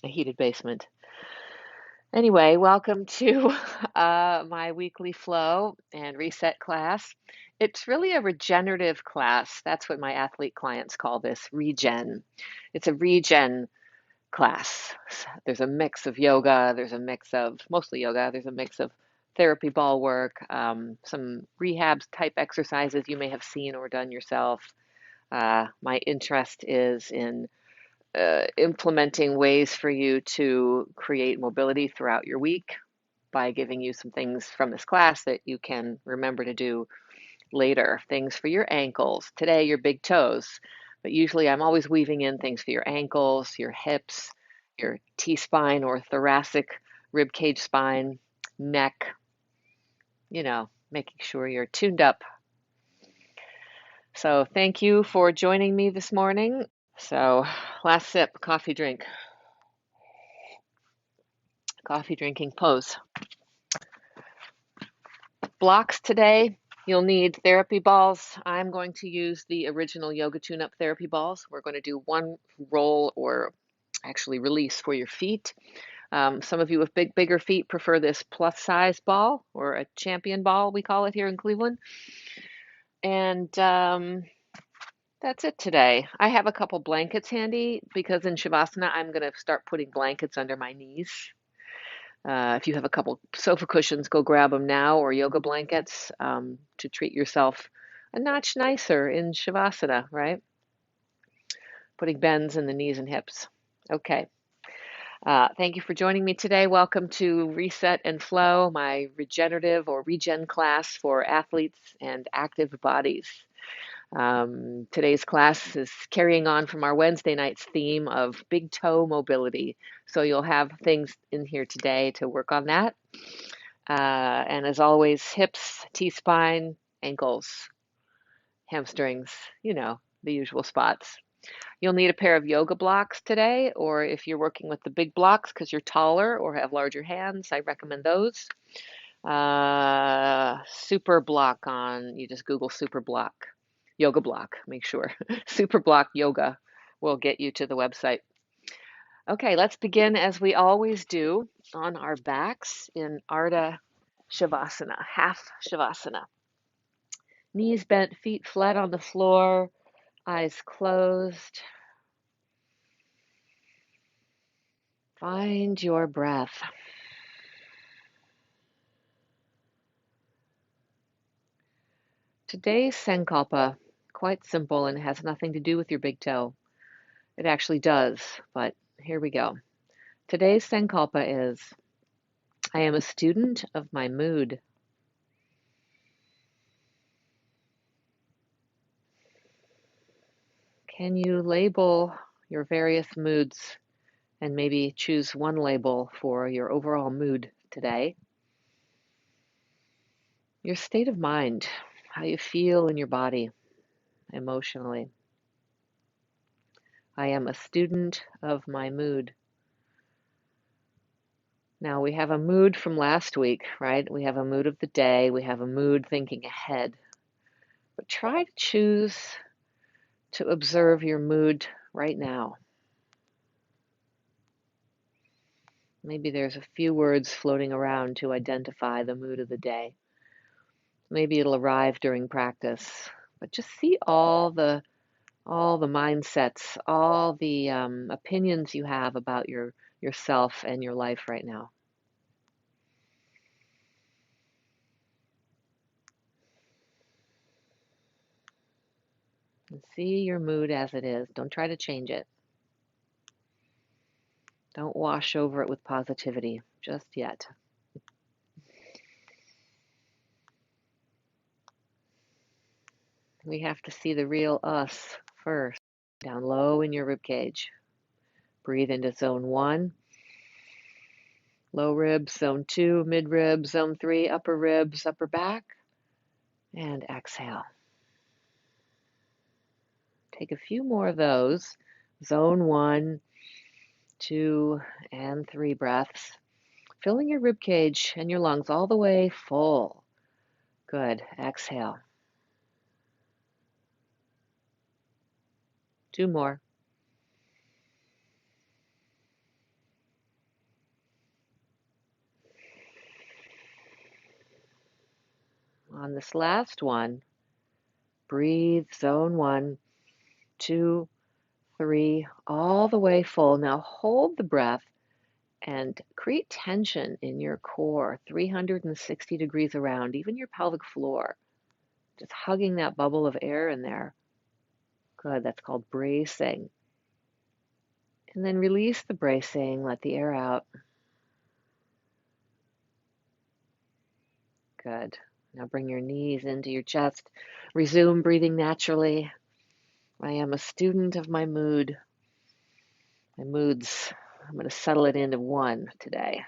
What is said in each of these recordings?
a heated basement. Anyway, welcome to my weekly flow and reset class. It's really a regenerative class. That's what my athlete clients call this, regen. It's a regen class. There's a mix of yoga, there's a mix of mostly yoga, there's a mix of therapy ball work, some rehab type exercises you may have seen or done yourself. My interest is in implementing ways for you to create mobility throughout your week by giving you some things from this class that you can remember to do later. Things for your ankles. Today, your big toes. But usually, I'm always weaving in things for your ankles, your hips, your T spine or thoracic rib cage spine, neck, making sure you're tuned up. So, thank you for joining me this morning. So, last sip, coffee drinking pose. Blocks today, you'll need therapy balls. I'm going to use the original Yoga Tune-Up therapy balls. We're going to do one roll or actually release for your feet. Some of you with bigger feet prefer this plus size ball or a champion ball, we call it here in Cleveland. And that's it today. I have a couple blankets handy because in Shavasana, I'm going to start putting blankets under my knees. If you have a couple sofa cushions, go grab them now, or yoga blankets to treat yourself a notch nicer in Shavasana, right? Putting bends in the knees and hips. Okay. Thank you for joining me today. Welcome to Reset and Flow, my regenerative or regen class for athletes and active bodies. Today's class is carrying on from our Wednesday night's theme of big toe mobility. So you'll have things in here today to work on that. And as always, hips, T-spine, ankles, hamstrings, the usual spots. You'll need a pair of yoga blocks today, or if you're working with the big blocks because you're taller or have larger hands, I recommend those. Super block you just Google super block, yoga block, make sure. Super block yoga will get you to the website. Okay, let's begin as we always do on our backs in Ardha Shavasana, half Shavasana. Knees bent, feet flat on the floor, eyes closed. Find your breath. Today's Sankalpa, quite simple and has nothing to do with your big toe. It actually does, but here we go. Today's Sankalpa is, I am a student of my mood. Can you label your various moods and maybe choose one label for your overall mood today? Your state of mind, how you feel in your body emotionally. I am a student of my mood. Now we have a mood from last week, right? We have a mood of the day. We have a mood thinking ahead. But try to choose to observe your mood right now. Maybe there's a few words floating around to identify the mood of the day. Maybe it'll arrive during practice. But just see all the mindsets, all the opinions you have about yourself and your life right now. And see your mood as it is. Don't try to change it. Don't wash over it with positivity just yet. We have to see the real us first. Down low in your rib cage. Breathe into zone 1. Low ribs, zone 2, mid ribs, zone 3, upper ribs, upper back. And exhale. Take a few more of those. Zone 1, 2, and 3 breaths. Filling your rib cage and your lungs all the way full. Good. Exhale. 2 more. On this last one, breathe, zone 1, 2, 3, all the way full. Now hold the breath and create tension in your core, 360 degrees around, even your pelvic floor. Just hugging that bubble of air in there. Good, that's called bracing. And then release the bracing, let the air out. Good. Now bring your knees into your chest. Resume breathing naturally. I am a student of my mood. My moods, I'm going to settle it into 1 today.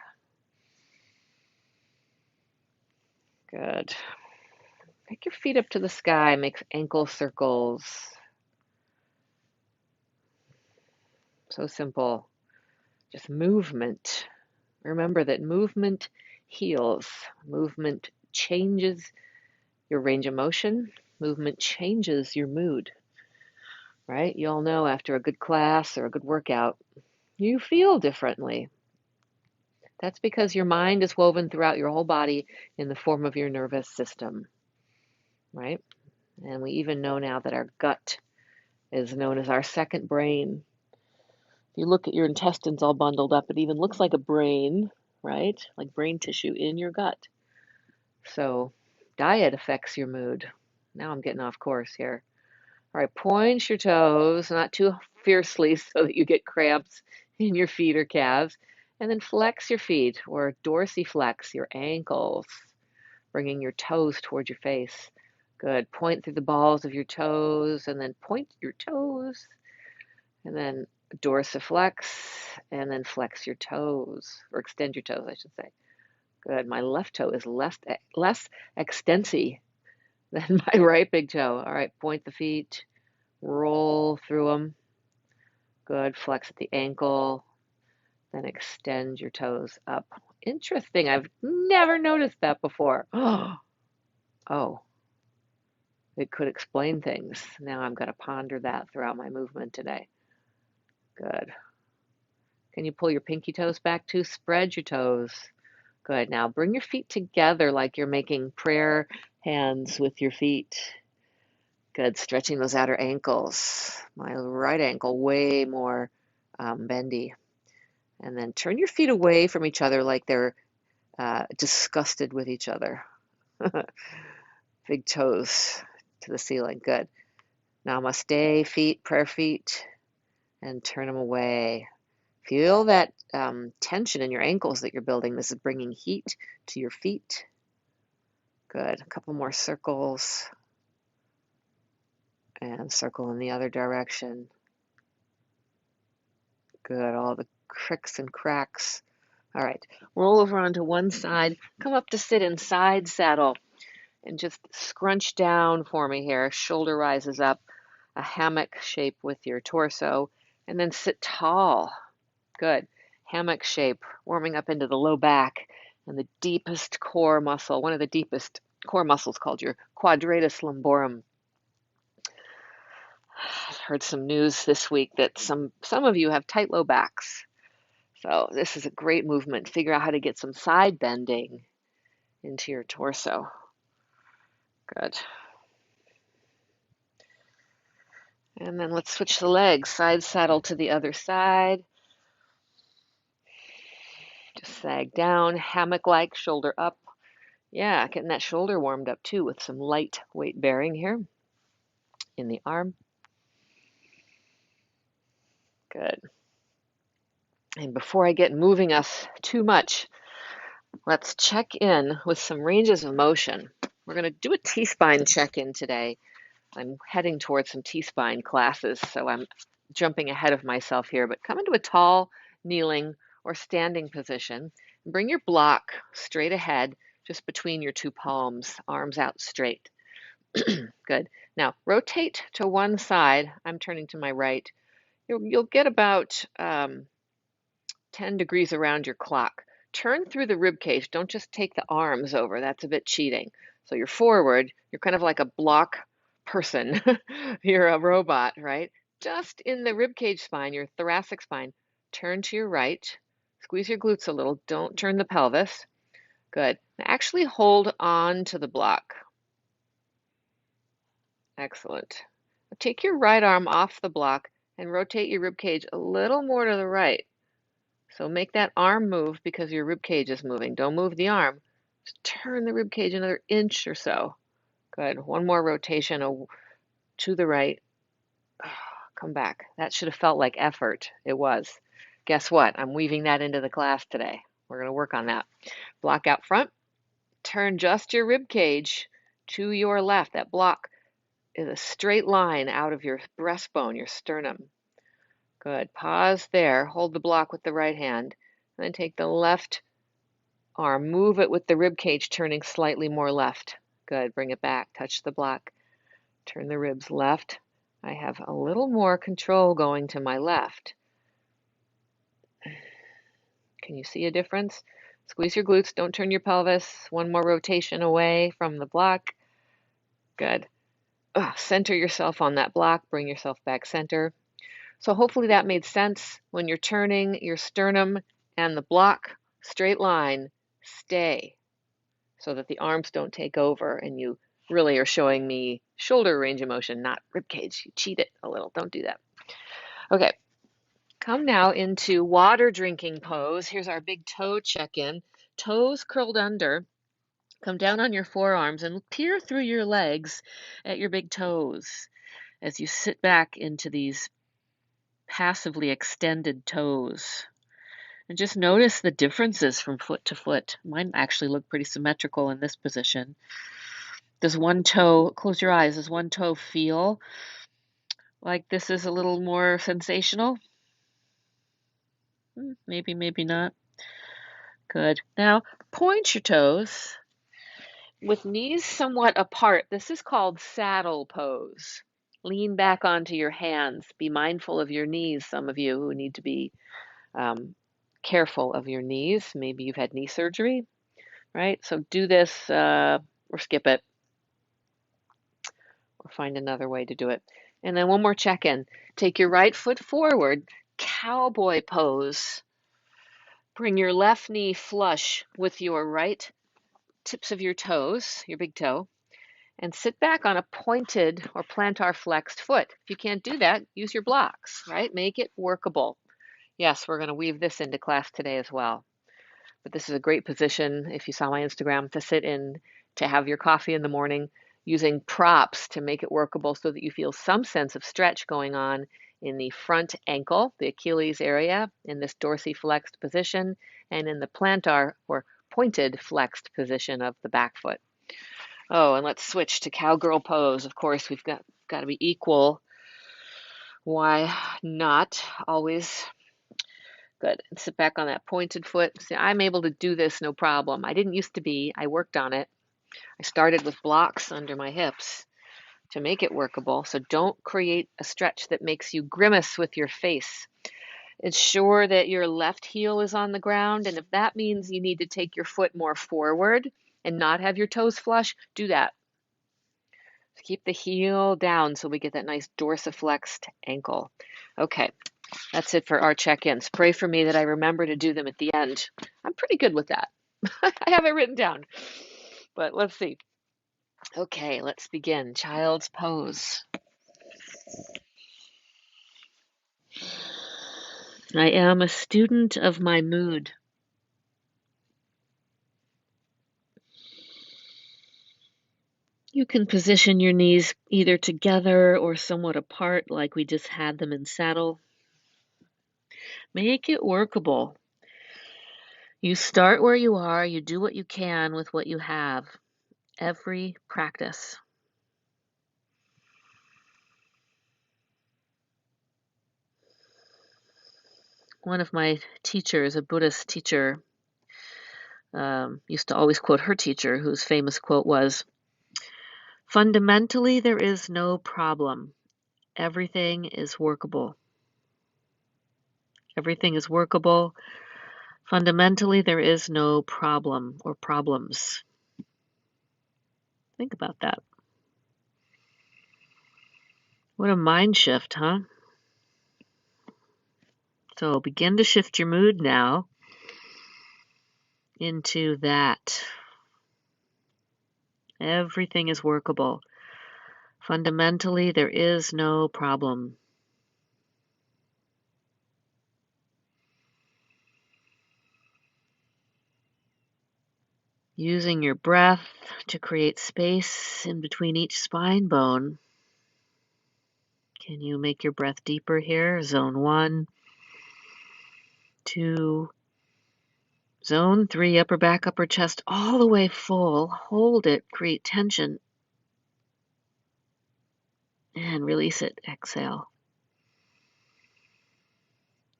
Good. Take your feet up to the sky, make ankle circles. So simple. Just movement. Remember that movement heals. Movement changes your range of motion. Movement changes your mood, right? You all know after a good class or a good workout, you feel differently. That's because your mind is woven throughout your whole body in the form of your nervous system, right? And we even know now that our gut is known as our second brain. If you look at your intestines all bundled up, it even looks like a brain, right? Like brain tissue in your gut. So diet affects your mood. Now I'm getting off course here. All right, point your toes, not too fiercely so that you get cramps in your feet or calves. And then flex your feet or dorsiflex your ankles, bringing your toes towards your face. Good. Point through the balls of your toes and then point your toes. And then dorsiflex and then flex your toes or extend your toes, I should say. Good. My left toe is less extensy than my right big toe. All right, point the feet, roll through them. Good. Flex at the ankle, then extend your toes up. Interesting. I've never noticed that before. Oh, it could explain things. Now I'm going to ponder that throughout my movement today. Good. Can you pull your pinky toes back too? Spread your toes. Good. Now bring your feet together like you're making prayer hands with your feet. Good. Stretching those outer ankles. My right ankle way more bendy. And then turn your feet away from each other like they're disgusted with each other. Big toes to the ceiling. Good. Namaste feet, prayer feet, and turn them away. Feel that tension in your ankles that you're building. This is bringing heat to your feet. Good. A couple more circles. And circle in the other direction. Good. All the cricks and cracks. All right. Roll over onto one side. Come up to sit in side saddle. And just scrunch down for me here. Shoulder rises up. A hammock shape with your torso. And then sit tall. Good. Hammock shape, warming up into the low back and the deepest core muscle, one of the deepest core muscles called your quadratus lumborum. I've heard some news this week that some of you have tight low backs. So this is a great movement. Figure out how to get some side bending into your torso. Good. And then let's switch the legs. Side saddle to the other side. Just sag down, hammock-like, shoulder up. Yeah, getting that shoulder warmed up too with some light weight bearing here in the arm. Good. And before I get moving us too much, let's check in with some ranges of motion. We're going to do a T-spine check-in today. I'm heading towards some T-spine classes, so I'm jumping ahead of myself here, but come into a tall, kneeling, or standing position. Bring your block straight ahead, just between your two palms, arms out straight. Good. Now, rotate to one side. I'm turning to my right. You'll get about 10 degrees around your clock. Turn through the rib cage. Don't just take the arms over. That's a bit cheating. So you're forward. You're kind of like a block person. You're a robot, right? Just in the rib cage spine, your thoracic spine. Turn to your right. Squeeze your glutes a little. Don't turn the pelvis. Good. Now actually hold on to the block. Excellent. Take your right arm off the block and rotate your rib cage a little more to the right. So make that arm move because your rib cage is moving. Don't move the arm. Just turn the rib cage another inch or so. Good. One more rotation to the right. Come back. That should have felt like effort. It was. Guess what? I'm weaving that into the class today. We're going to work on that. Block out front. Turn just your rib cage to your left. That block is a straight line out of your breastbone, your sternum. Good. Pause there. Hold the block with the right hand. And then take the left arm. Move it with the rib cage turning slightly more left. Good. Bring it back. Touch the block. Turn the ribs left. I have a little more control going to my left. Can you see a difference? Squeeze your glutes. Don't turn your pelvis. One more rotation away from the block. Good. Center yourself on that block. Bring yourself back center. So hopefully that made sense. When you're turning your sternum and the block, straight line, stay so that the arms don't take over and you really are showing me shoulder range of motion, not rib cage. You cheat it a little. Don't do that. Okay. Come now into water drinking pose. Here's our big toe check-in. Toes curled under. Come down on your forearms and peer through your legs at your big toes as you sit back into these passively extended toes. And just notice the differences from foot to foot. Mine actually look pretty symmetrical in this position. Does one toe, close your eyes, does one toe feel like this is a little more sensational? Maybe, maybe not. Good. Now, point your toes with knees somewhat apart. This is called saddle pose. Lean back onto your hands. Be mindful of your knees, some of you who need to be careful of your knees. Maybe you've had knee surgery, right? So do this or skip it or find another way to do it. And then one more check-in. Take your right foot forward, cowboy pose. Bring your left knee flush with your right tips of your toes, your big toe, and sit back on a pointed or plantar flexed foot. If you can't do that, use your blocks, right? Make it workable. Yes, we're going to weave this into class today as well. But this is a great position, if you saw my Instagram, to sit in, to have your coffee in the morning, using props to make it workable so that you feel some sense of stretch going on in the front ankle, the Achilles area, in this dorsiflexed position, and in the plantar or pointed flexed position of the back foot. Oh, and let's switch to cowgirl pose. Of course, we've got to be equal. Why not? Always. Good. And sit back on that pointed foot. See, I'm able to do this no problem. I didn't used to be. I worked on it. I started with blocks under my hips to make it workable. So don't create a stretch that makes you grimace with your face. Ensure that your left heel is on the ground. And if that means you need to take your foot more forward and not have your toes flush, do that. So keep the heel down so we get that nice dorsiflexed ankle. Okay. That's it for our check-ins. Pray for me that I remember to do them at the end. I'm pretty good with that. I have it written down, but let's see. Okay, let's begin. Child's pose. I am a student of my mood. You can position your knees either together or somewhat apart like we just had them in saddle. Make it workable. You start where you are, you do what you can with what you have. Every practice. One of my teachers, a Buddhist teacher, used to always quote her teacher, whose famous quote was, "Fundamentally, there is no problem. Everything is workable." Everything is workable. Fundamentally, there is no problem or problems. Think about that. What a mind shift, huh? So begin to shift your mood now into that. Everything is workable. Fundamentally, there is no problem. Using your breath to create space in between each spine bone. Can you make your breath deeper here? Zone 1, 2, zone 3, upper back, upper chest, all the way full. Hold it, create tension, and release it. Exhale.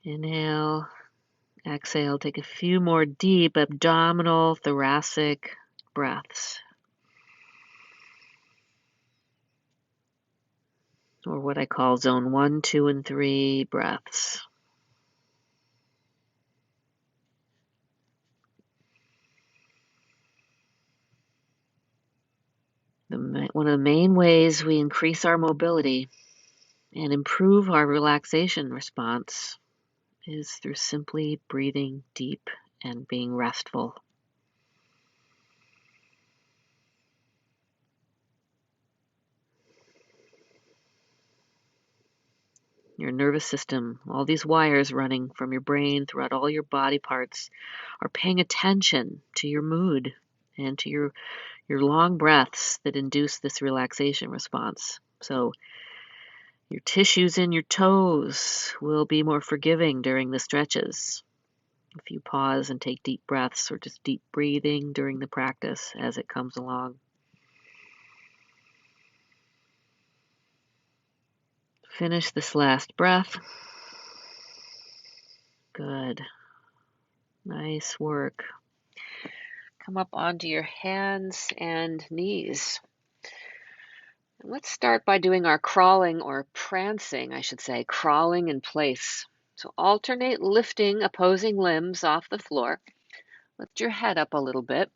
Inhale, exhale. Take a few more deep abdominal, thoracic breaths, or what I call zone 1, 2, and 3 breaths. One of the main ways we increase our mobility and improve our relaxation response is through simply breathing deep and being restful. Your nervous system, all these wires running from your brain throughout all your body parts, are paying attention to your mood and to your long breaths that induce this relaxation response. So your tissues in your toes will be more forgiving during the stretches. If you pause and take deep breaths or just deep breathing during the practice as it comes along. Finish this last breath. Good. Nice work. Come up onto your hands and knees. Let's start by doing our crawling, or prancing, I should say, crawling in place. So alternate lifting opposing limbs off the floor. Lift your head up a little bit.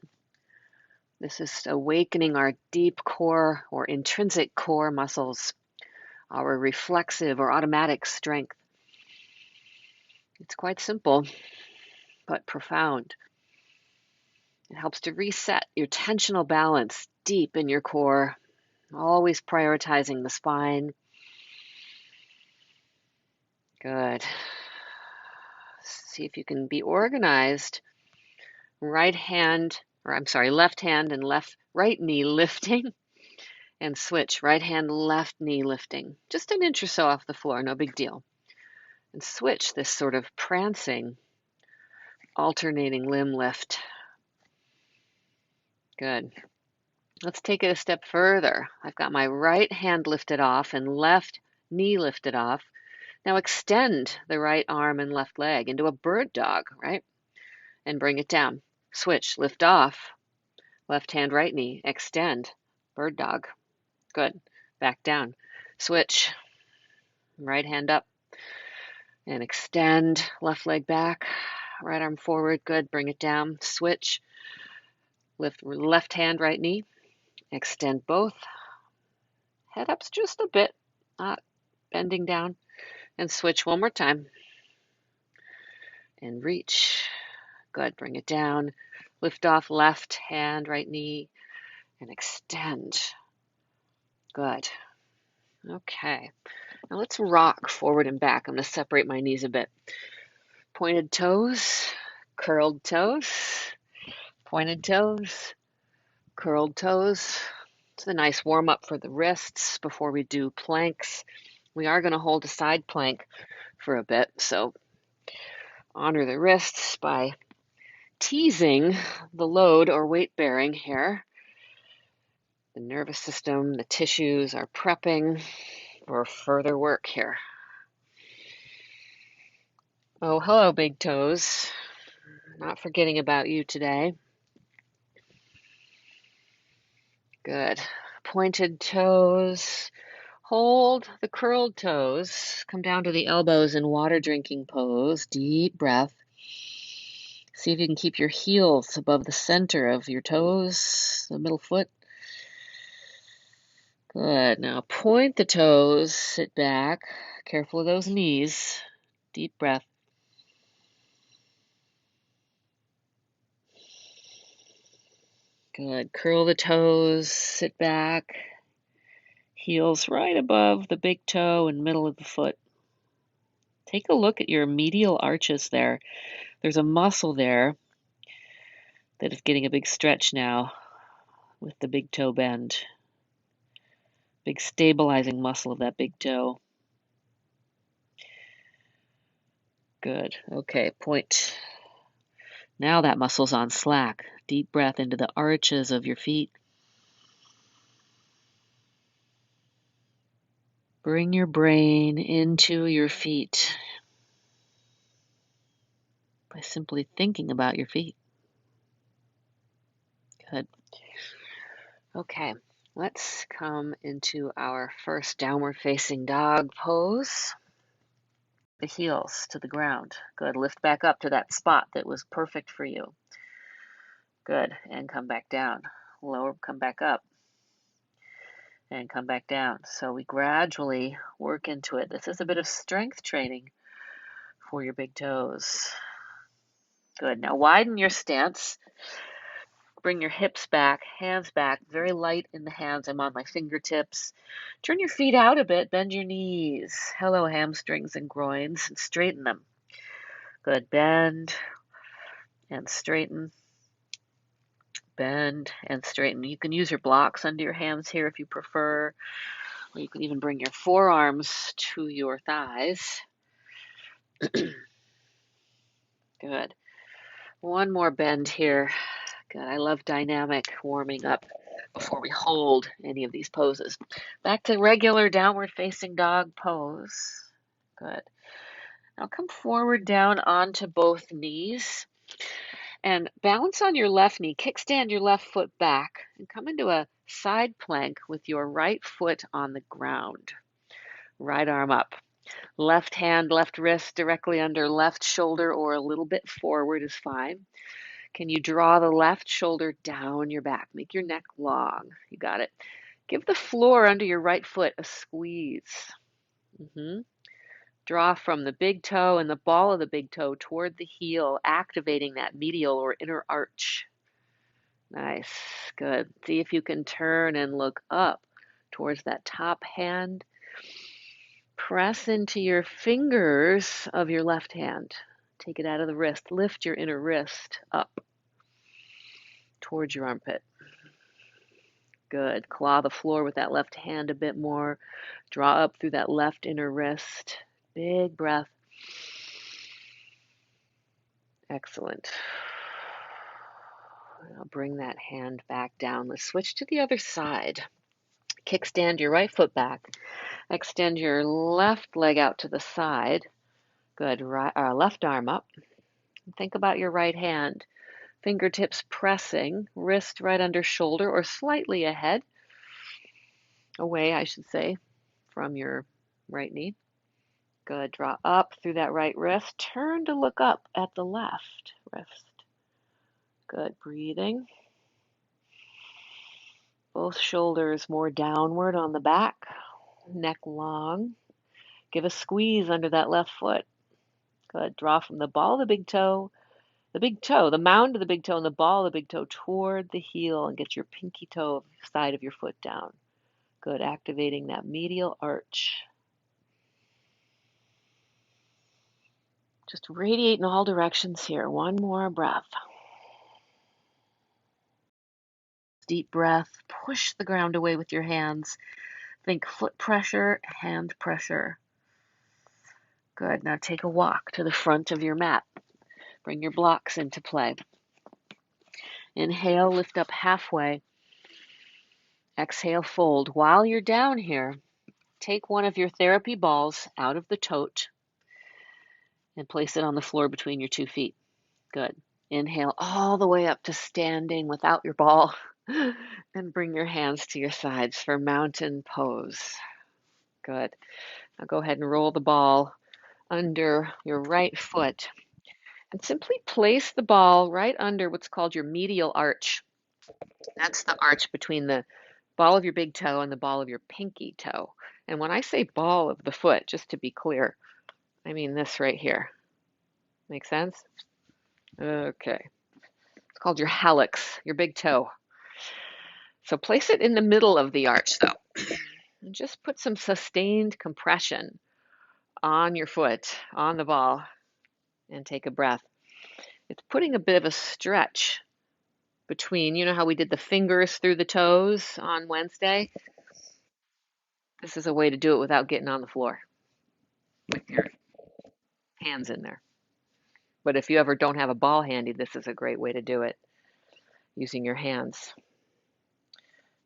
This is awakening our deep core or intrinsic core muscles, our reflexive or automatic strength. It's quite simple, but profound. It helps to reset your tensional balance deep in your core, always prioritizing the spine. Good. See if you can be organized. Left hand and right knee lifting, and switch. Right hand, left knee lifting. Just an inch or so off the floor, no big deal. And switch this sort of prancing, alternating limb lift. Good. Let's take it a step further. I've got my right hand lifted off and left knee lifted off. Now extend the right arm and left leg into a bird dog, right? And bring it down. Switch, lift off. Left hand, right knee, extend, bird dog. Good. Back down. Switch, right hand up and extend, left leg back, right arm forward. Good. Bring it down. Switch, lift left hand, right knee, extend both. Head up's just a bit, not bending down. And switch one more time. And reach. Good. Bring it down. Lift off left hand, right knee, and extend. Good. Okay. Now let's rock forward and back. I'm going to separate my knees a bit. Pointed toes, curled toes, pointed toes, curled toes. It's a nice warm up for the wrists before we do planks. We are going to hold a side plank for a bit, so honor the wrists by teasing the load or weight bearing here. The nervous system, the tissues are prepping for further work here. Oh, hello, big toes. Not forgetting about you today. Good. Pointed toes. Hold the curled toes. Come down to the elbows in water drinking pose. Deep breath. See if you can keep your heels above the center of your toes, the middle foot. Good. Now point the toes. Sit back. Careful of those knees. Deep breath. Good. Curl the toes. Sit back. Heels right above the big toe and middle of the foot. Take a look at your medial arches there. There's a muscle there that is getting a big stretch now with the big toe bend. Big stabilizing muscle of that big toe. Good. Okay, point. Now that muscle's on slack. Deep breath into the arches of your feet. Bring your brain into your feet by simply thinking about your feet. Good. Okay, let's come into our first downward facing dog pose. The heels to the ground. Good. Lift back up to that spot that was perfect for you. Good. And come back down. Lower, come back up. And come back down. So we gradually work into it. This is a bit of strength training for your big toes. Good. Now widen your stance. Bring your hips back, hands back, very light in the hands. I'm on my fingertips. Turn your feet out a bit, bend your knees. Hello, hamstrings and groins, and straighten them. Good. Bend and straighten. Bend and straighten. You can use your blocks under your hands here if you prefer, or you can even bring your forearms to your thighs. Good. One more bend here. Good. I love dynamic warming up before we hold any of these poses. Back to regular downward facing dog pose. Good. Now come forward down onto both knees and balance on your left knee. Kickstand your left foot back and come into a side plank with your right foot on the ground. Right arm up. Left hand, left wrist directly under left shoulder or a little bit forward is fine. Can you draw the left shoulder down your back? Make your neck long. You got it. Give the floor under your right foot a squeeze. Draw from the big toe and the ball of the big toe toward the heel, activating that medial or inner arch. Nice. Good. See if you can turn and look up towards that top hand. Press into your fingers of your left hand. Take it out of the wrist. Lift your inner wrist up towards your armpit. Good. Claw the floor with that left hand a bit more. Draw up through that left inner wrist. Big breath. Excellent. I'll bring that hand back down. Let's switch to the other side. Kickstand your right foot back. Extend your left leg out to the side. Good. Left arm up. Think about your right hand. Fingertips pressing, wrist right under shoulder or slightly ahead. Away, I should say, from your right knee. Good. Draw up through that right wrist. Turn to look up at the left wrist. Good. Breathing. Both shoulders more downward on the back. Neck long. Give a squeeze under that left foot. Good. Draw from the ball of the big toe, the mound of the big toe and the ball of the big toe toward the heel and get your pinky toe side of your foot down. Good. Activating that medial arch. Just radiate in all directions here. One more breath. Deep breath. Push the ground away with your hands. Think foot pressure, hand pressure. Good. Now take a walk to the front of your mat. Bring your blocks into play. Inhale, lift up halfway. Exhale, fold. While you're down here, take one of your therapy balls out of the tote and place it on the floor between your 2 feet. Good. Inhale all the way up to standing without your ball and bring your hands to your sides for mountain pose. Good. Now go ahead and roll the ball under your right foot and simply place the ball right under what's called your medial arch. That's the arch between the ball of your big toe and the ball of your pinky toe. And when I say ball of the foot, just to be clear, I mean this right here. Make sense? Okay. It's called your hallux, your big toe. So place it in the middle of the arch, though. And just put some sustained compression on your foot, on the ball, and take a breath. It's putting a bit of a stretch between, you know how we did the fingers through the toes on Wednesday? This is a way to do it without getting on the floor with your hands in there. But if you ever don't have a ball handy, this is a great way to do it using your hands.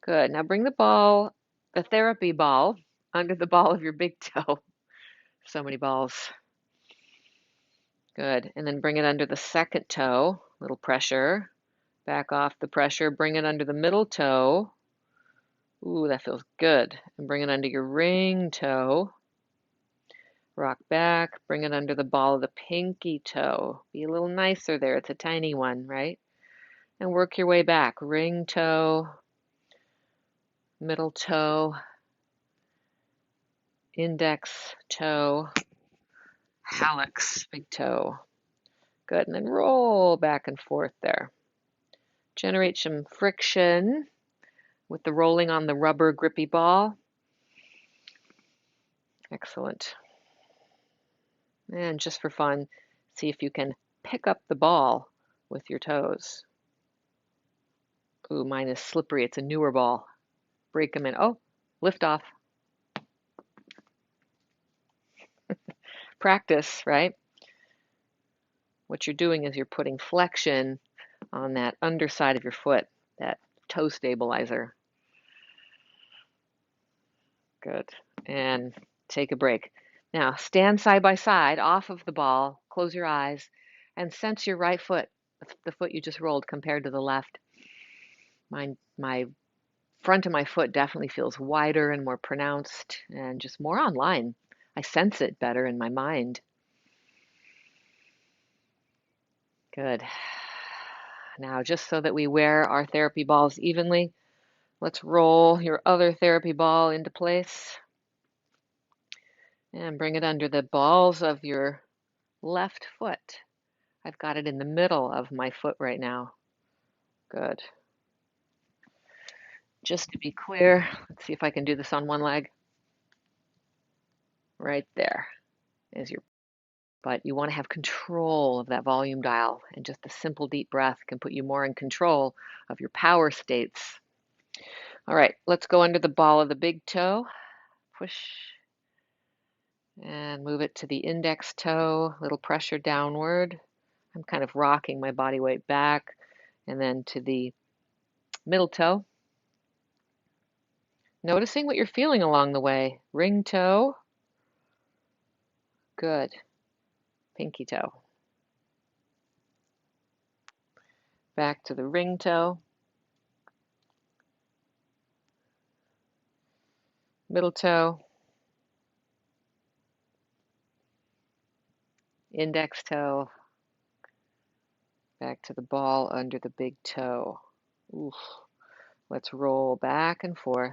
Good. Now bring the ball, the therapy ball, under the ball of your big toe. So many balls. Good. And then bring it under the second toe. Little pressure. Back off the pressure. Bring it under the middle toe. Ooh, that feels good. And bring it under your ring toe. Rock back. Bring it under the ball of the pinky toe. Be a little nicer there. It's a tiny one, right? And work your way back. Ring toe, middle toe, index toe, hallux, big toe. Good. And then roll back and forth there. Generate some friction with the rolling on the rubber grippy ball. Excellent. And just for fun, see if you can pick up the ball with your toes. Ooh, mine is slippery. It's a newer ball. Break them in. Oh, lift off. Practice, right? What you're doing is you're putting flexion on that underside of your foot, that toe stabilizer. Good. And take a break. Now, stand side by side off of the ball, close your eyes, and sense your right foot, the foot you just rolled compared to the left. My front of my foot definitely feels wider and more pronounced and just more online. I sense it better in my mind. Good. Now, just so that we wear our therapy balls evenly, let's roll your other therapy ball into place and bring it under the balls of your left foot. I've got it in the middle of my foot right now. Good. Just to be clear, let's see if I can do this on one leg. Right there is your, but you want to have control of that volume dial, and just a simple deep breath can put you more in control of your power states. All right, let's go under the ball of the big toe. Push and move it to the index toe, little pressure downward. I'm kind of rocking my body weight back, and then to the middle toe. Noticing what you're feeling along the way. Ring toe. Good. Pinky toe. Back to the ring toe. Middle toe. Index toe. Back to the ball under the big toe. Oof. Let's roll back and forth.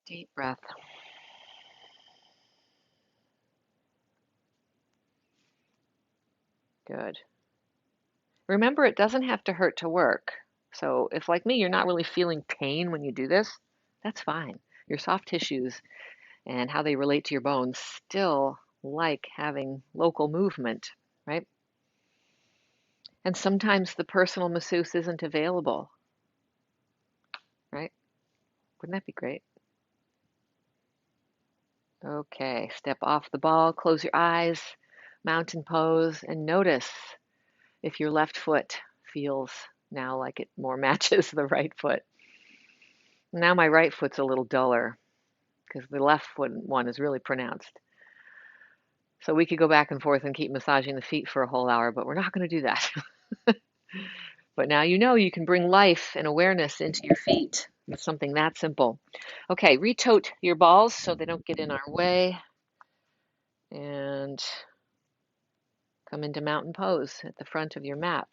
Deep breath. Good. Remember, it doesn't have to hurt to work. So if, like me, you're not really feeling pain when you do this, that's fine. Your soft tissues and how they relate to your bones still like having local movement, right? And sometimes the personal masseuse isn't available, right? Wouldn't that be great? Okay, step off the ball, close your eyes, mountain pose, and notice if your left foot feels now like it more matches the right foot. Now my right foot's a little duller because the left foot one is really pronounced. So we could go back and forth and keep massaging the feet for a whole hour, but we're not going to do that. But now you know you can bring life and awareness into your feet with something that simple. Okay, retote your balls so they don't get in our way. And come into mountain pose at the front of your mat.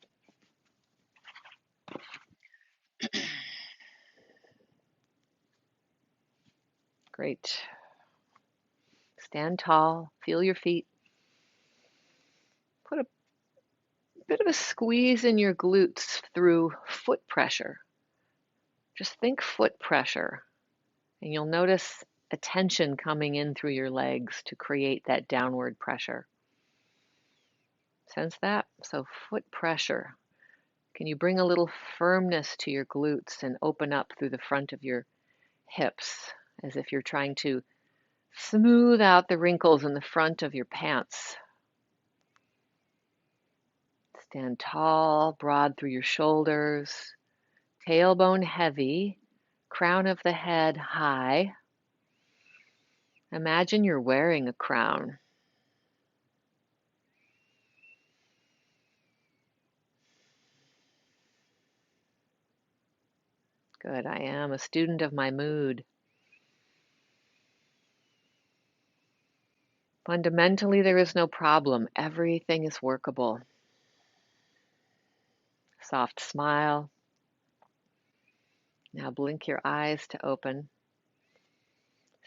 Great. Stand tall, feel your feet. Put a bit of a squeeze in your glutes through foot pressure. Just think foot pressure, and you'll notice a tension coming in through your legs to create that downward pressure. Sense that? So foot pressure. Can you bring a little firmness to your glutes and open up through the front of your hips as if you're trying to smooth out the wrinkles in the front of your pants? Stand tall, broad through your shoulders, tailbone heavy, crown of the head high. Imagine you're wearing a crown. Good, I am a student of my mood. Fundamentally, there is no problem. Everything is workable. Soft smile. Now blink your eyes to open.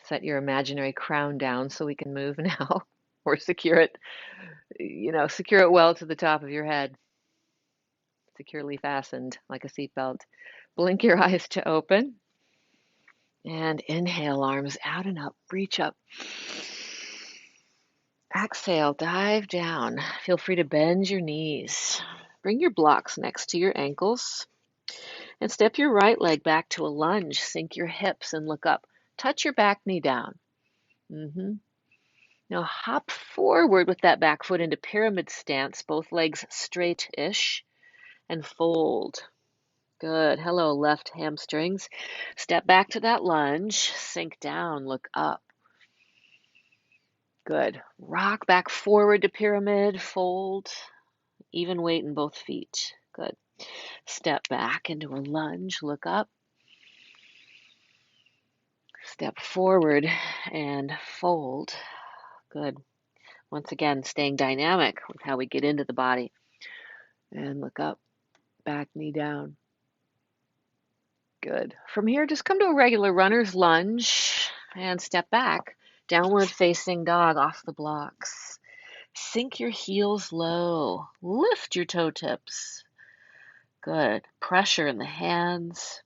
Set your imaginary crown down so we can move now, or secure it, secure it well to the top of your head, securely fastened like a seatbelt. Blink your eyes to open. And inhale, arms out and up, reach up. Exhale, dive down. Feel free to bend your knees. Bring your blocks next to your ankles. And step your right leg back to a lunge. Sink your hips and look up. Touch your back knee down. Now hop forward with that back foot into pyramid stance, both legs straight-ish, and fold. Good. Hello, left hamstrings. Step back to that lunge. Sink down, look up. Good. Rock back forward to pyramid, fold. Even weight in both feet. Good. Step back into a lunge, look up. Step forward and fold. Good. Once again, staying dynamic with how we get into the body. And look up, back knee down. Good. From here, just come to a regular runner's lunge and step back. Downward facing dog off the blocks. Sink your heels low. Lift your toe tips. Good. Pressure in the hands.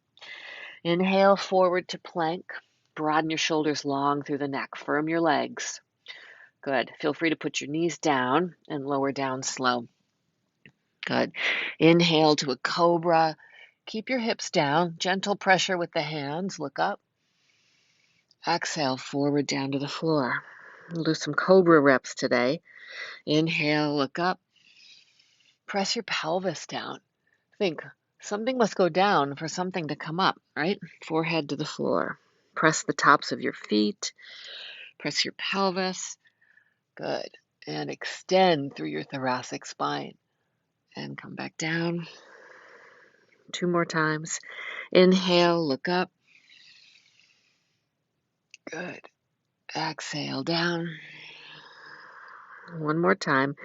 Inhale forward to plank. Broaden your shoulders long through the neck. Firm your legs. Good. Feel free to put your knees down and lower down slow. Good. Inhale to a cobra. Keep your hips down. Gentle pressure with the hands. Look up. Exhale forward down to the floor. We'll do some cobra reps today. Inhale, look up. Press your pelvis down. Think, something must go down for something to come up, right? Forehead to the floor. Press the tops of your feet. Press your pelvis. Good. And extend through your thoracic spine. And come back down. 2 more times. Inhale, look up. Good. Exhale down. 1 more time.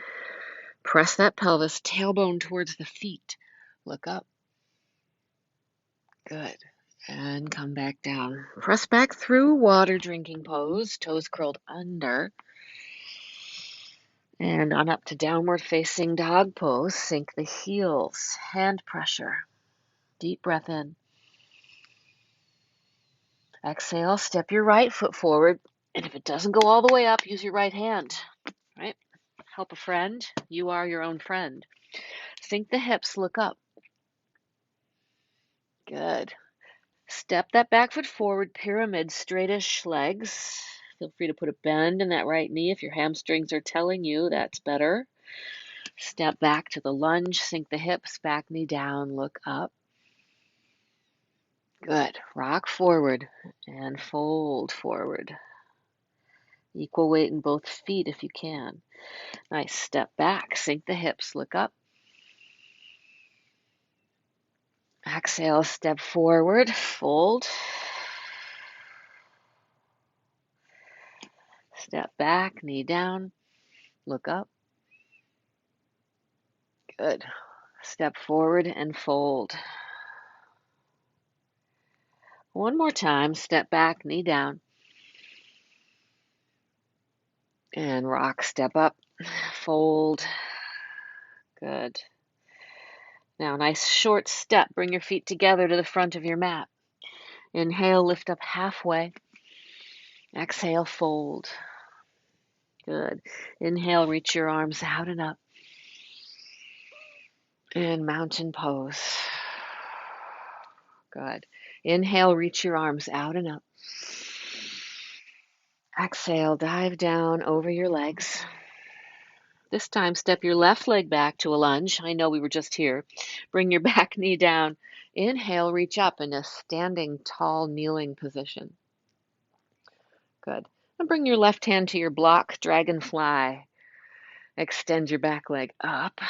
Press that pelvis, tailbone towards the feet. Look up. Good. And come back down. Press back through water drinking pose, toes curled under. And on up to downward facing dog pose. Sink the heels, hand pressure. Deep breath in. Exhale, step your right foot forward. And if it doesn't go all the way up, use your right hand. Right? Help a friend. You are your own friend. Sink the hips, look up. Good. Step that back foot forward, pyramid, straightish legs. Feel free to put a bend in that right knee if your hamstrings are telling you that's better. Step back to the lunge, sink the hips, back knee down, look up. Good. Rock forward and fold forward. Equal weight in both feet if you can. Nice. Step back, sink the hips, look up. Exhale, step forward, fold. Step back, knee down, look up. Good. Step forward and fold. 1 more time, step back, knee down. And rock, step up, fold. Good. Now, nice short step. Bring your feet together to the front of your mat. Inhale, lift up halfway. Exhale, fold. Good. Inhale, reach your arms out and up. And mountain pose. Good. Inhale, reach your arms out and up. Exhale, dive down over your legs. This time, step your left leg back to a lunge. I know we were just here. Bring your back knee down. Inhale, reach up in a standing tall kneeling position. Good. And bring your left hand to your block, dragonfly. Extend your back leg up.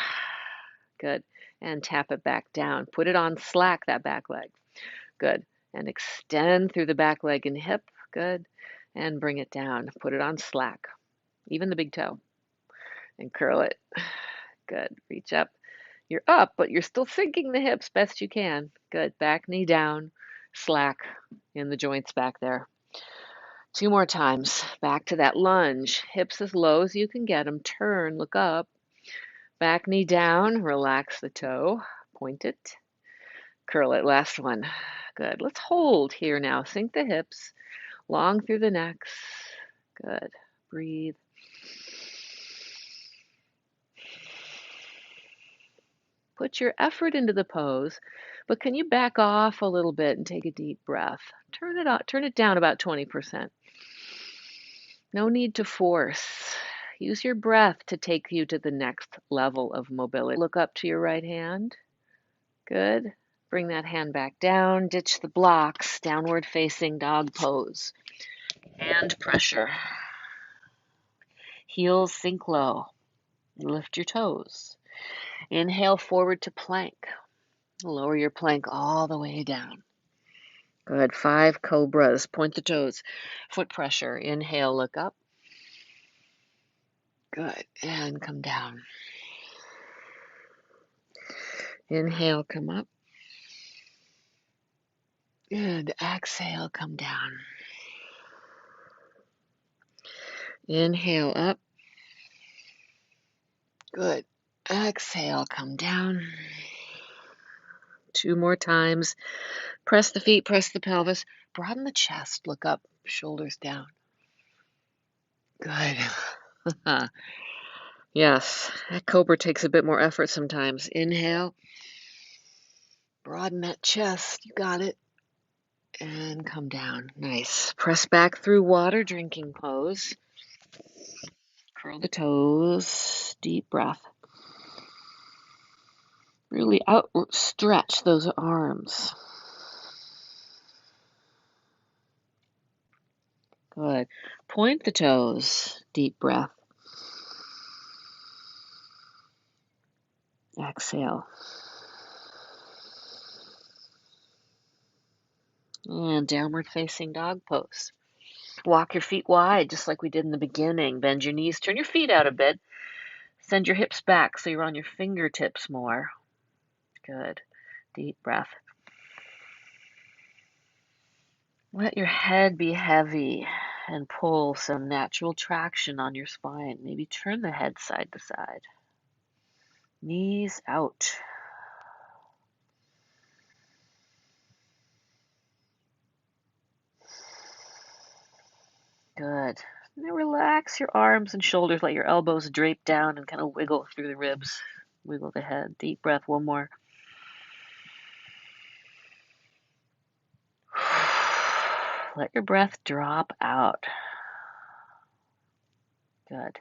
Good. And tap it back down. Put it on slack, that back leg. Good. And extend through the back leg and hip. Good. And bring it down. Put it on slack. Even the big toe. And curl it. Good. Reach up. You're up, but you're still sinking the hips best you can. Good. Back knee down. Slack in the joints back there. 2 more times. Back to that lunge. Hips as low as you can get them. Turn. Look up. Back knee down. Relax the toe. Point it. Curl it. Last one. Good. Let's hold here now. Sink the hips. Long through the necks. Good. Breathe. Put your effort into the pose, but can you back off a little bit and take a deep breath? Turn it down about 20%. No need to force. Use your breath to take you to the next level of mobility. Look up to your right hand. Good. Bring that hand back down. Ditch the blocks. Downward facing dog pose. Hand pressure. Heels sink low. Lift your toes. Inhale forward to plank. Lower your plank all the way down. Good. 5 cobras. Point the toes. Foot pressure. Inhale, look up. Good. And come down. Inhale, come up. And exhale, come down. Inhale up. Good. Exhale, come down. 2 more times. Press the feet, press the pelvis. Broaden the chest. Look up, shoulders down. Good. Yes, that cobra takes a bit more effort sometimes. Inhale. Broaden that chest. You got it. And come down. Nice. Press back through water drinking pose. Curl the toes. Deep breath. Really stretch those arms. Good. Point the toes. Deep breath. Exhale. And downward facing dog pose. Walk your feet wide, just like we did in the beginning. Bend your knees, turn your feet out a bit. Send your hips back so you're on your fingertips more. Good. Deep breath. Let your head be heavy and pull some natural traction on your spine. Maybe turn the head side to side. Knees out. Good. Now relax your arms and shoulders. Let your elbows drape down and kind of wiggle through the ribs. Wiggle the head. Deep breath. One more. Let your breath drop out. Good.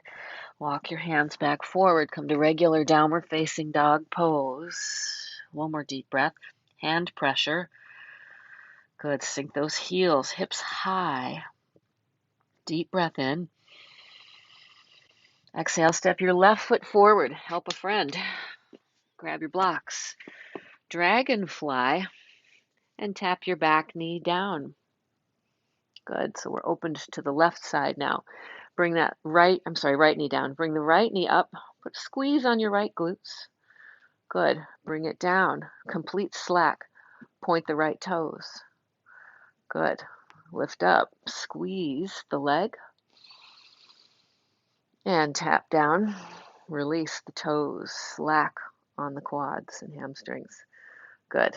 Walk your hands back forward. Come to regular downward facing dog pose. One more deep breath. Hand pressure. Good. Sink those heels. Hips high. Deep breath in. Exhale. Step your left foot forward. Help a friend. Grab your blocks. Dragonfly. And tap your back knee down. Good. So we're opened to the left side now. Bring that right knee down. Bring the right knee up. Put a squeeze on your right glutes. Good. Bring it down. Complete slack. Point the right toes. Good. Lift up. Squeeze the leg. And tap down. Release the toes. Slack on the quads and hamstrings. Good.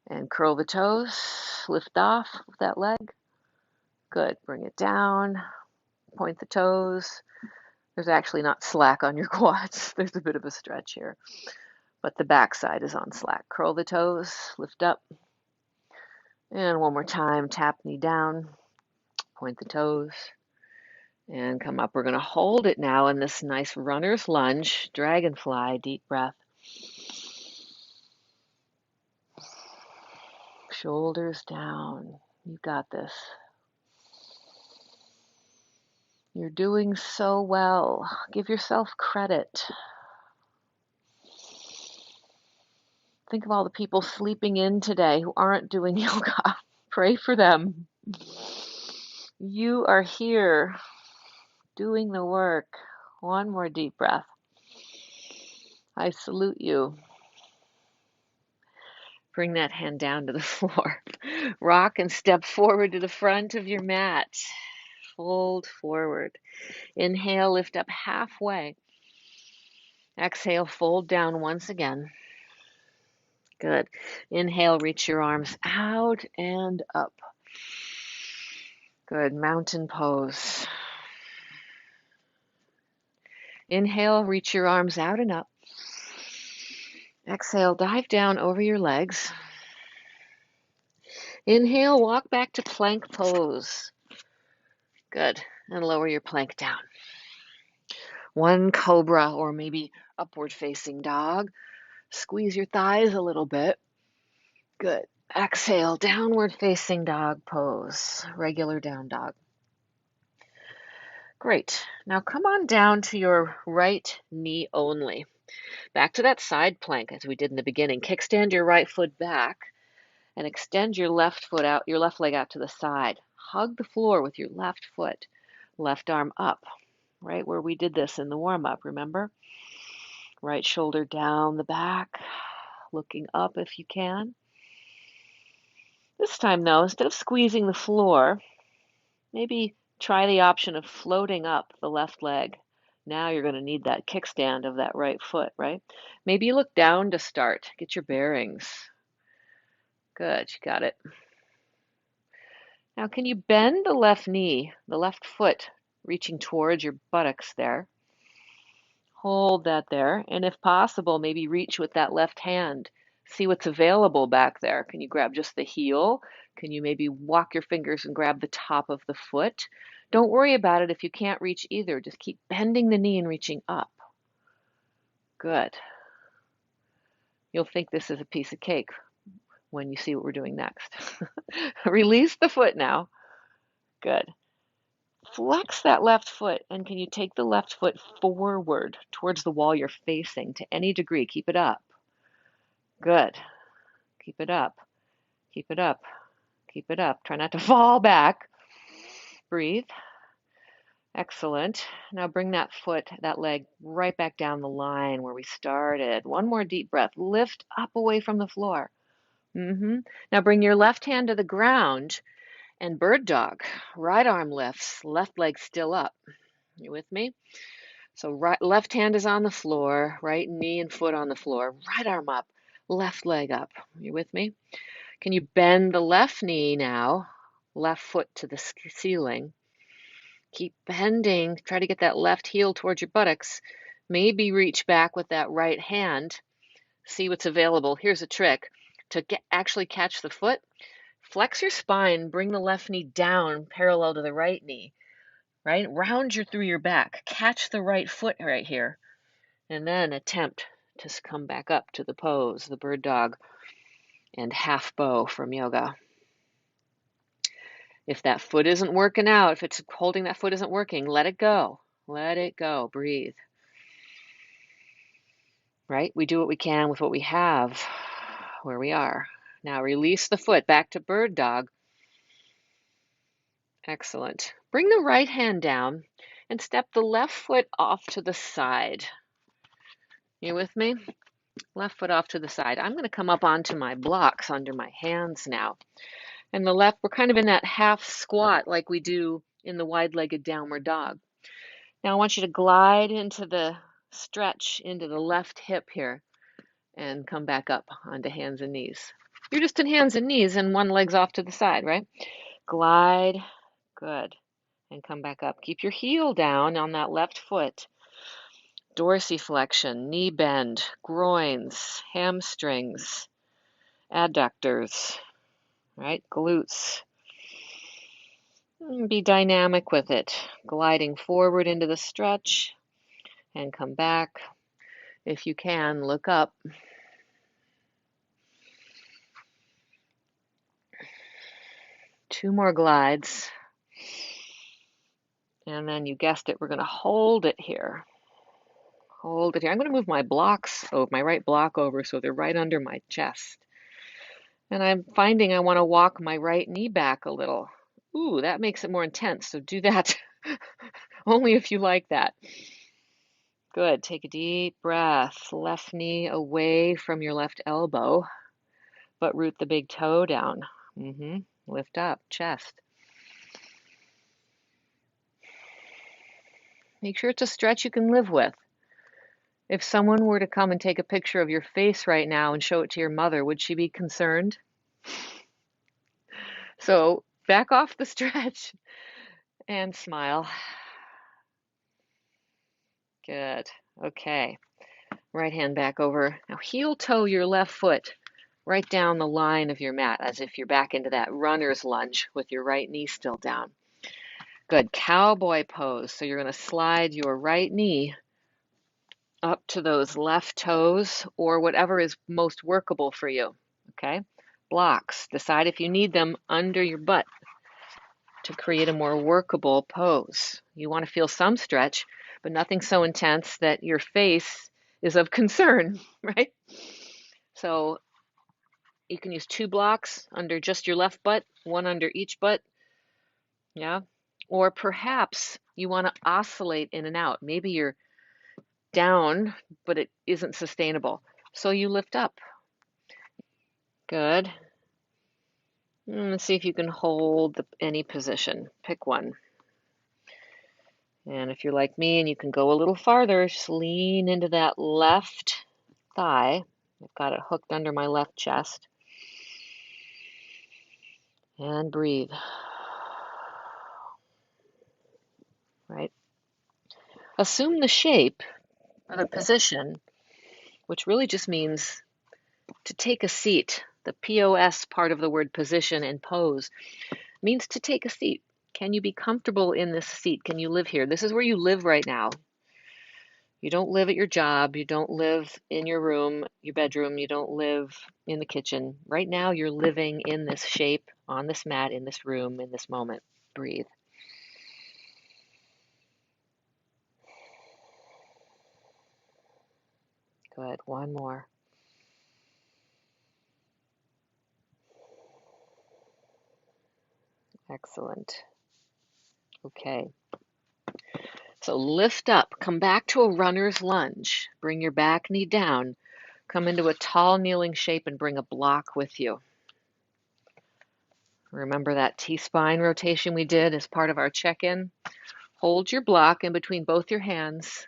And curl the toes, lift off with that leg. Good, bring it down, point the toes. There's actually not slack on your quads. There's a bit of a stretch here, but the back side is on slack. Curl the toes, lift up. And one more time, tap knee down, point the toes, and come up. We're going to hold it now in this nice runner's lunge, dragonfly, deep breath. Shoulders down. You got this. You're doing so well. Give yourself credit. Think of all the people sleeping in today who aren't doing yoga. Pray for them. You are here doing the work. One more deep breath. I salute you. Bring that hand down to the floor. Rock and step forward to the front of your mat. Fold forward. Inhale, lift up halfway. Exhale, fold down once again. Good. Inhale, reach your arms out and up. Good. Mountain pose. Inhale, reach your arms out and up. Exhale, dive down over your legs. Inhale, walk back to plank pose. Good. And lower your plank down. One cobra or maybe upward facing dog. Squeeze your thighs a little bit. Good. Exhale, downward facing dog pose. Regular down dog. Great. Now come on down to your right knee only. Back to that side plank as we did in the beginning. Kickstand your right foot back and extend your left foot out, your left leg out to the side. Hug the floor with your left foot. Left arm up, right where we did this in the warm-up, remember? Right shoulder down the back, looking up if you can. This time though, instead of squeezing the floor, maybe try the option of floating up the left leg. Now you're going to need that kickstand of that right foot, right? Maybe you look down to start. Get your bearings. Good, you got it. Now can you bend the left knee, the left foot, reaching towards your buttocks there? Hold that there, and if possible, maybe reach with that left hand. See what's available back there. Can you grab just the heel? Can you maybe walk your fingers and grab the top of the foot? Don't worry about it if you can't reach either. Just keep bending the knee and reaching up. Good. You'll think this is a piece of cake when you see what we're doing next. Release the foot now. Good. Flex that left foot, and can you take the left foot forward towards the wall you're facing to any degree? Keep it up. Good. Keep it up. Keep it up. Keep it up. Try not to fall back. Breathe. Excellent. Now bring that foot, that leg, right back down the line where we started. One more deep breath. Lift up away from the floor. Now bring your left hand to the ground and bird dog. Right arm lifts, left leg still up. You with me? So left hand is on the floor, right knee and foot on the floor, right arm up, left leg up. You with me? Can you bend the left knee now, left foot to the ceiling? Keep bending. Try to get that left heel towards your buttocks. Maybe reach back with that right hand. See what's available. Here's a trick. To actually catch the foot, flex your spine, bring the left knee down parallel to the right knee, right? Round through your back. Catch the right foot right here. And then attempt to come back up to the pose, the bird dog and half bow from yoga. If that foot isn't working out, if it's holding that foot isn't working, let it go. Let it go. Breathe. Right? We do what we can with what we have, where we are. Now release the foot back to bird dog. Excellent. Bring the right hand down and step the left foot off to the side. You with me? Left foot off to the side. I'm going to come up onto my blocks under my hands now. And the left, we're kind of in that half squat like we do in the wide-legged downward dog. Now I want you to glide into the stretch into the left hip here and come back up onto hands and knees. You're just in hands and knees and one leg's off to the side, right? Glide. Good. And come back up. Keep your heel down on that left foot. Dorsiflexion, knee bend, groins, hamstrings, adductors, right? Glutes. Be dynamic with it. Gliding forward into the stretch and come back. If you can, look up. Two more glides. And then you guessed it, we're going to hold it here. Hold it here. I'm going to move my blocks, my right block over so they're right under my chest. And I'm finding I want to walk my right knee back a little. Ooh, that makes it more intense, so do that only if you like that. Good. Take a deep breath. Left knee away from your left elbow, but root the big toe down. Lift up, chest. Make sure it's a stretch you can live with. If someone were to come and take a picture of your face right now and show it to your mother, would she be concerned? So back off the stretch and smile. Good. Okay. Right hand back over. Now heel toe your left foot right down the line of your mat as if you're back into that runner's lunge with your right knee still down. Good. Cowboy pose. So you're going to slide your right knee up to those left toes or whatever is most workable for you. Okay. Blocks. Decide if you need them under your butt to create a more workable pose. You want to feel some stretch, but nothing so intense that your face is of concern, right? So you can use 2 blocks under just your left butt, one under each butt, yeah? Or perhaps you want to oscillate in and out. Maybe you're down, but it isn't sustainable. So you lift up. Good. Let's see if you can hold any position. Pick one. And if you're like me and you can go a little farther, just lean into that left thigh. I've got it hooked under my left chest. And breathe. Right? Assume the shape or the position, which really just means to take a seat. The POS part of the word position and pose means to take a seat. Can you be comfortable in this seat? Can you live here? This is where you live right now. You don't live at your job. You don't live in your room, your bedroom. You don't live in the kitchen. Right now, you're living in this shape, on this mat, in this room, in this moment. Breathe. Good. One more. Excellent. Okay. So lift up, come back to a runner's lunge. Bring your back knee down. Come into a tall kneeling shape and bring a block with you. Remember that T-spine rotation we did as part of our check-in? Hold your block in between both your hands.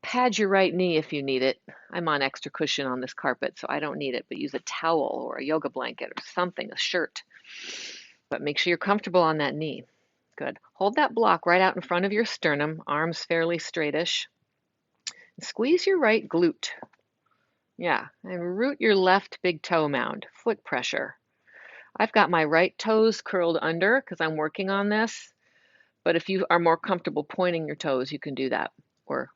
Pad your right knee if you need it. I'm on extra cushion on this carpet, so I don't need it, but use a towel or a yoga blanket or something, a shirt. But make sure you're comfortable on that knee. Good. Hold that block right out in front of your sternum, arms fairly straightish. Squeeze your right glute. Yeah, and root your left big toe mound, foot pressure. I've got my right toes curled under because I'm working on this, but if you are more comfortable pointing your toes, you can do that or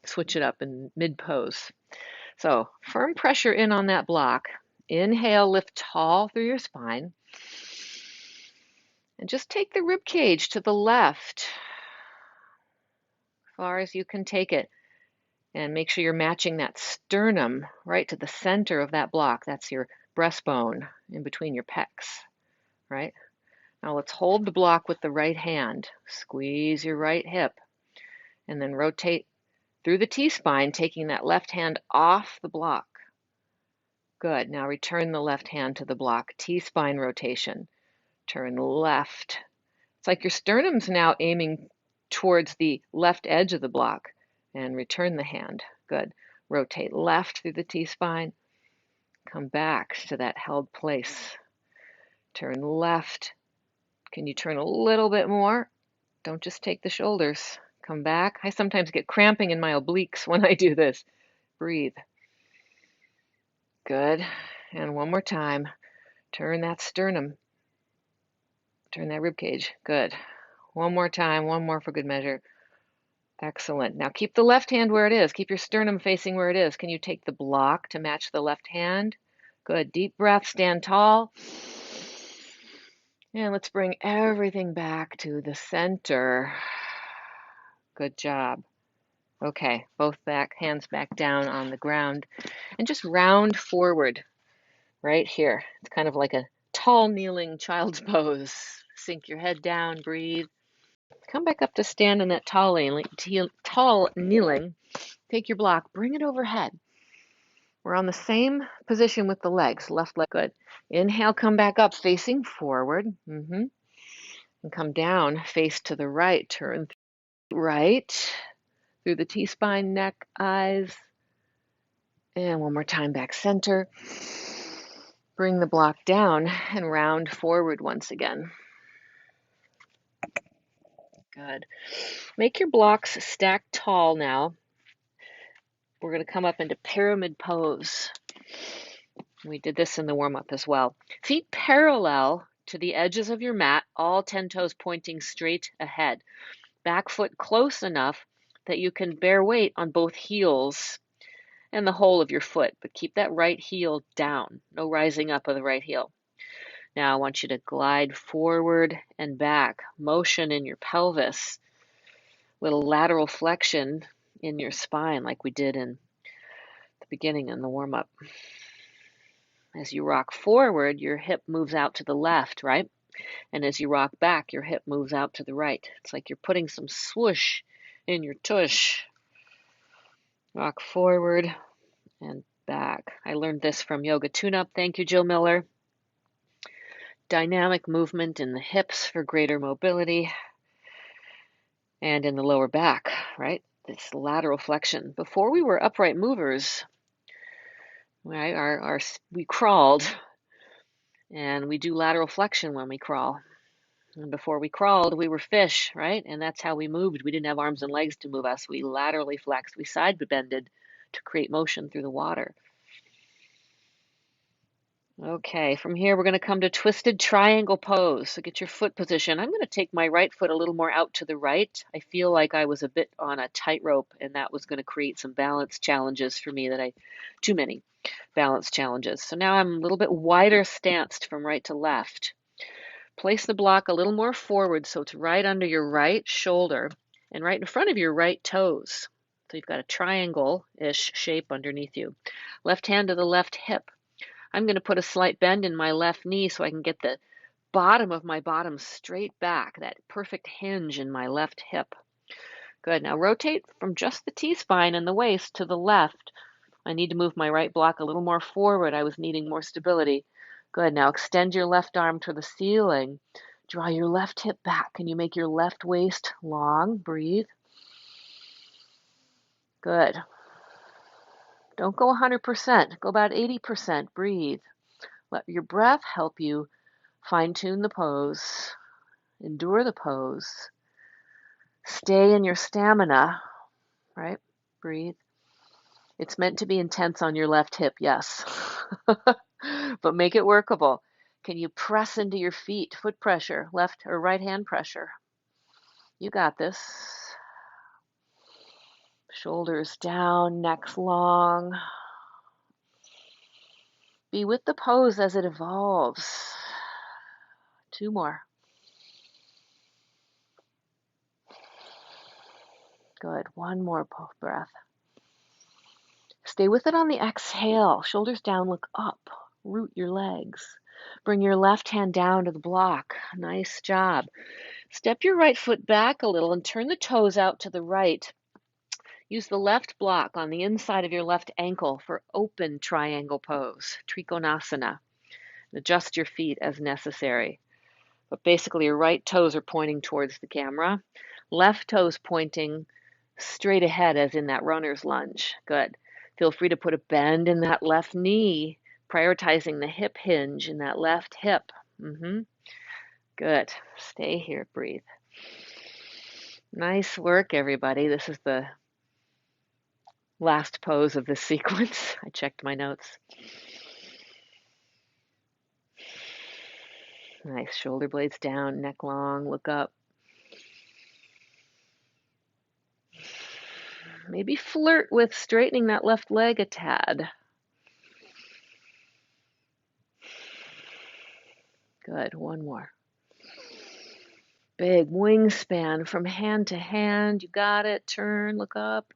switch it up in mid-pose. So firm pressure in on that block. Inhale, lift tall through your spine. And just take the rib cage to the left, as far as you can take it. And make sure you're matching that sternum right to the center of that block. That's your breastbone in between your pecs, right? Now let's hold the block with the right hand. Squeeze your right hip and then rotate through the T-spine, taking that left hand off the block. Good. Now return the left hand to the block. T-spine rotation. Turn left. It's like your sternum's now aiming towards the left edge of the block. And return the hand. Good. Rotate left through the T-spine. Come back to that held place. Turn left. Can you turn a little bit more? Don't just take the shoulders. Come back. I sometimes get cramping in my obliques when I do this. Breathe. Good. And one more time. Turn that sternum. Turn that rib cage. Good. One more time. One more for good measure. Excellent. Now keep the left hand where it is. Keep your sternum facing where it is. Can you take the block to match the left hand? Good. Deep breath. Stand tall. And let's bring everything back to the center. Good job. Okay, both hands back down on the ground. And just round forward right here. It's kind of like a tall kneeling child's pose. Sink your head down, breathe. Come back up to stand in that tall kneeling. Take your block, bring it overhead. We're on the same position with the legs, left leg, good. Inhale, come back up, facing forward. And come down, face to the right, turn right, through the T-spine, neck, eyes. And one more time, back center. Bring the block down and round forward once again. Good. Make your blocks stack tall now. We're going to come up into pyramid pose. We did this in the warm-up as well. Feet parallel to the edges of your mat, all 10 toes pointing straight ahead. Back foot close enough that you can bear weight on both heels and the whole of your foot, but keep that right heel down. No rising up of the right heel. Now I want you to glide forward and back. Motion in your pelvis. Little lateral flexion in your spine like we did in the beginning in the warm-up. As you rock forward, your hip moves out to the left, right? And as you rock back, your hip moves out to the right. It's like you're putting some swoosh in your tush. Rock forward and back. I learned this from Yoga Tune-Up. Thank you, Jill Miller. Dynamic movement in the hips for greater mobility and in the lower back, right? This lateral flexion. Before we were upright movers, right? We crawled, and we do lateral flexion when we crawl. And before we crawled, we were fish, right? And that's how we moved. We didn't have arms and legs to move us. We laterally flexed. We side bended to create motion through the water. Okay, from here we're going to come to twisted triangle pose. So get your foot position. I'm going to take my right foot a little more out to the right. I feel like I was a bit on a tightrope, and that was going to create some balance challenges for me too many balance challenges. So now I'm a little bit wider stanced from right to left. Place the block a little more forward so it's right under your right shoulder and right in front of your right toes. So you've got a triangle-ish shape underneath you. Left hand to the left hip. I'm going to put a slight bend in my left knee so I can get the bottom of my bottom straight back, that perfect hinge in my left hip. Good. Now rotate from just the T-spine and the waist to the left. I need to move my right block a little more forward. I was needing more stability. Good. Now extend your left arm to the ceiling. Draw your left hip back. Can you make your left waist long? Breathe. Good. Don't go 100%. Go about 80%. Breathe. Let your breath help you fine-tune the pose. Endure the pose. Stay in your stamina, right? Breathe. It's meant to be intense on your left hip, yes. But make it workable. Can you press into your feet? Foot pressure, left or right hand pressure. You got this. Shoulders down, neck long. Be with the pose as it evolves. 2 more. Good. 1 more breath. Stay with it on the exhale. Shoulders down, look up. Root your legs. Bring your left hand down to the block. Nice job. Step your right foot back a little and turn the toes out to the right. Use the left block on the inside of your left ankle for open triangle pose, Trikonasana. Adjust your feet as necessary. But basically, your right toes are pointing towards the camera. Left toes pointing straight ahead as in that runner's lunge. Good. Feel free to put a bend in that left knee. prioritizing the hip hinge in that left hip. Good. Stay here, breathe. Nice work, everybody. This is the last pose of this sequence. I checked my notes. Nice. Shoulder blades down, neck long, look up. Maybe flirt with straightening that left leg a tad. Good. One more. Big wingspan from hand to hand. You got it. Turn, look up.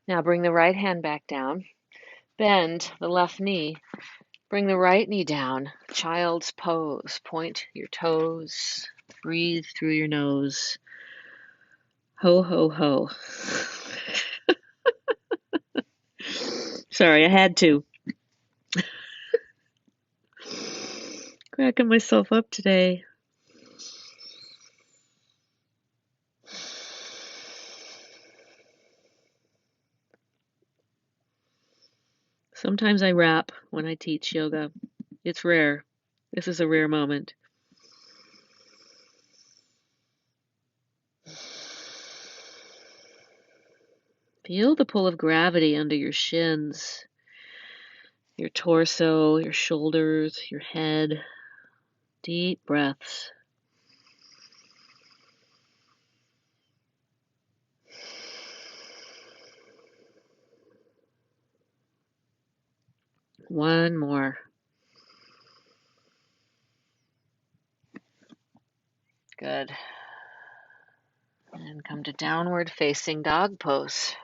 Now bring the right hand back down. Bend the left knee. Bring the right knee down. Child's pose. Point your toes. Breathe through your nose. Ho, ho, ho. Sorry, I had to. Cracking myself up today. Sometimes I rap when I teach yoga. It's rare. This is a rare moment. Feel the pull of gravity under your shins, your torso, your shoulders, your head. Deep breaths. One more. Good. And come to downward facing dog pose.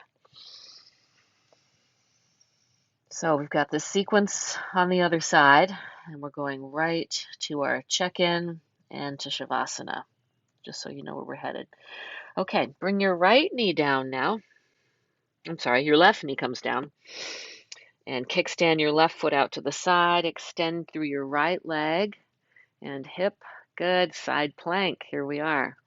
So we've got this sequence on the other side, and we're going right to our check-in and to Shavasana, just so you know where we're headed. Okay, bring your right knee down now. I'm sorry, your left knee comes down. And kickstand your left foot out to the side. Extend through your right leg and hip. Good. Side plank. Here we are.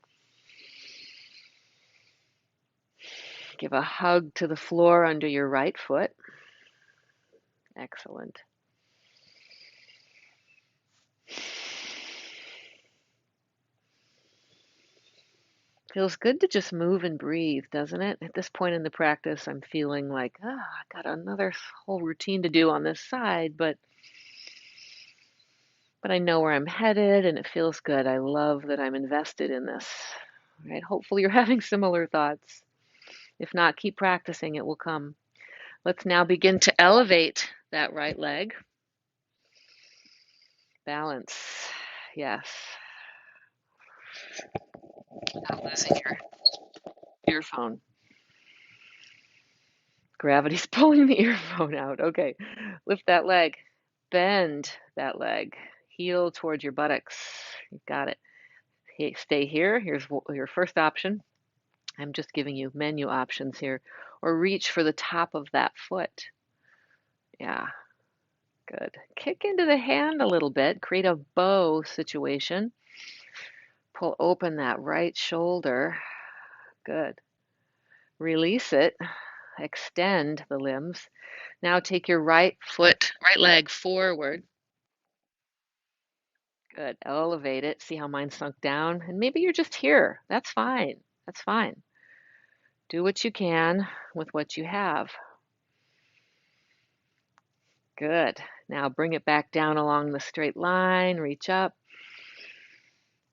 Give a hug to the floor under your right foot. Excellent. Feels good to just move and breathe, doesn't it? At this point in the practice, I'm feeling like, I got another whole routine to do on this side, but I know where I'm headed and it feels good. I love that I'm invested in this. Right? Hopefully you're having similar thoughts. If not, keep practicing, it will come. Let's now begin to elevate that right leg. Balance. Yes. Without losing your earphone. Gravity's pulling the earphone out. Okay. Lift that leg. Bend that leg. Heel towards your buttocks. You've got it. Hey, stay here. Here's your first option. I'm just giving you menu options here. Or reach for the top of that foot. Yeah. Good. Kick into the hand a little bit. Create a bow situation. Pull open that right shoulder. Good. Release it. Extend the limbs. Now take your right leg forward. Good. Elevate it. See how mine sunk down? And maybe you're just here. That's fine. That's fine. Do what you can with what you have. Good. Now bring it back down along the straight line. Reach up.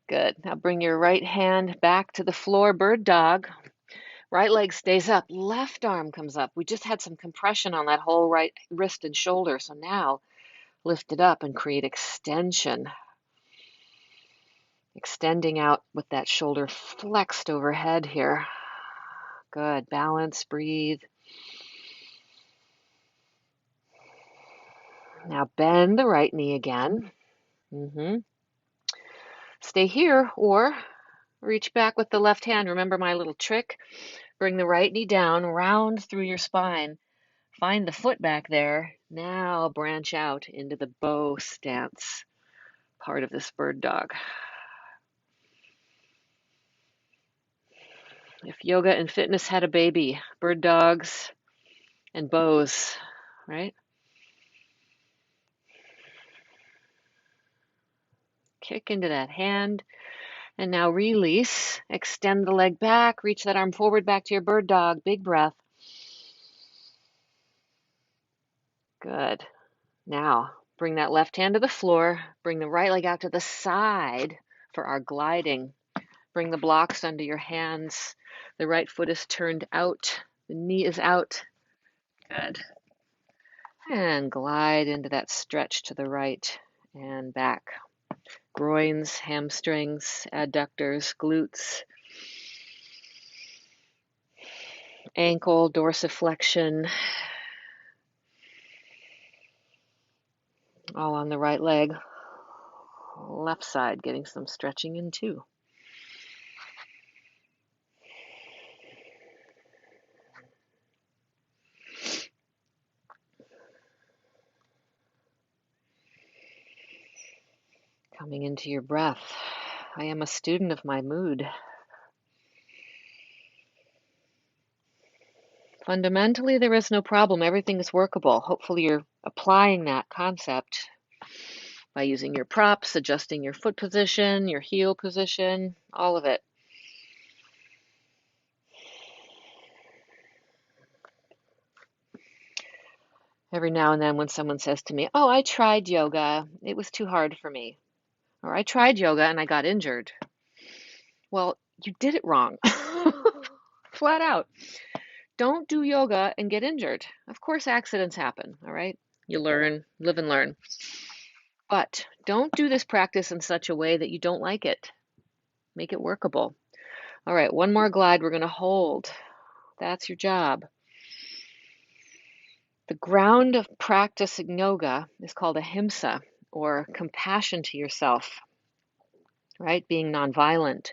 Good. Now bring your right hand back to the floor, bird dog. Right leg stays up, left arm comes up. We just had some compression on that whole right wrist and shoulder, so now lift it up and create extension. Extending out with that shoulder flexed overhead here. Good. Balance, breathe. Now bend the right knee again. Stay here or reach back with the left hand. Remember my little trick? Bring the right knee down, round through your spine. Find the foot back there. Now branch out into the bow stance, part of this bird dog. If yoga and fitness had a baby, bird dogs and bows, right? Kick into that hand. And now release. Extend the leg back. Reach that arm forward back to your bird dog. Big breath. Good. Now, bring that left hand to the floor. Bring the right leg out to the side for our gliding. Bring the blocks under your hands. The right foot is turned out. The knee is out. Good. And glide into that stretch to the right and back. Groins, hamstrings, adductors, glutes, ankle, dorsiflexion, all on the right leg. Left side, getting some stretching in too. Coming into your breath. I am a student of my mood. Fundamentally, there is no problem. Everything is workable. Hopefully, you're applying that concept by using your props, adjusting your foot position, your heel position, all of it. Every now and then when someone says to me, "Oh, I tried yoga, it was too hard for me," or "I tried yoga and I got injured." Well, you did it wrong. Flat out. Don't do yoga and get injured. Of course, accidents happen, all right? You learn, live and learn. But don't do this practice in such a way that you don't like it. Make it workable. All right, one more glide we're going to hold. That's your job. The ground of practicing yoga is called ahimsa, or compassion to yourself, right? Being nonviolent.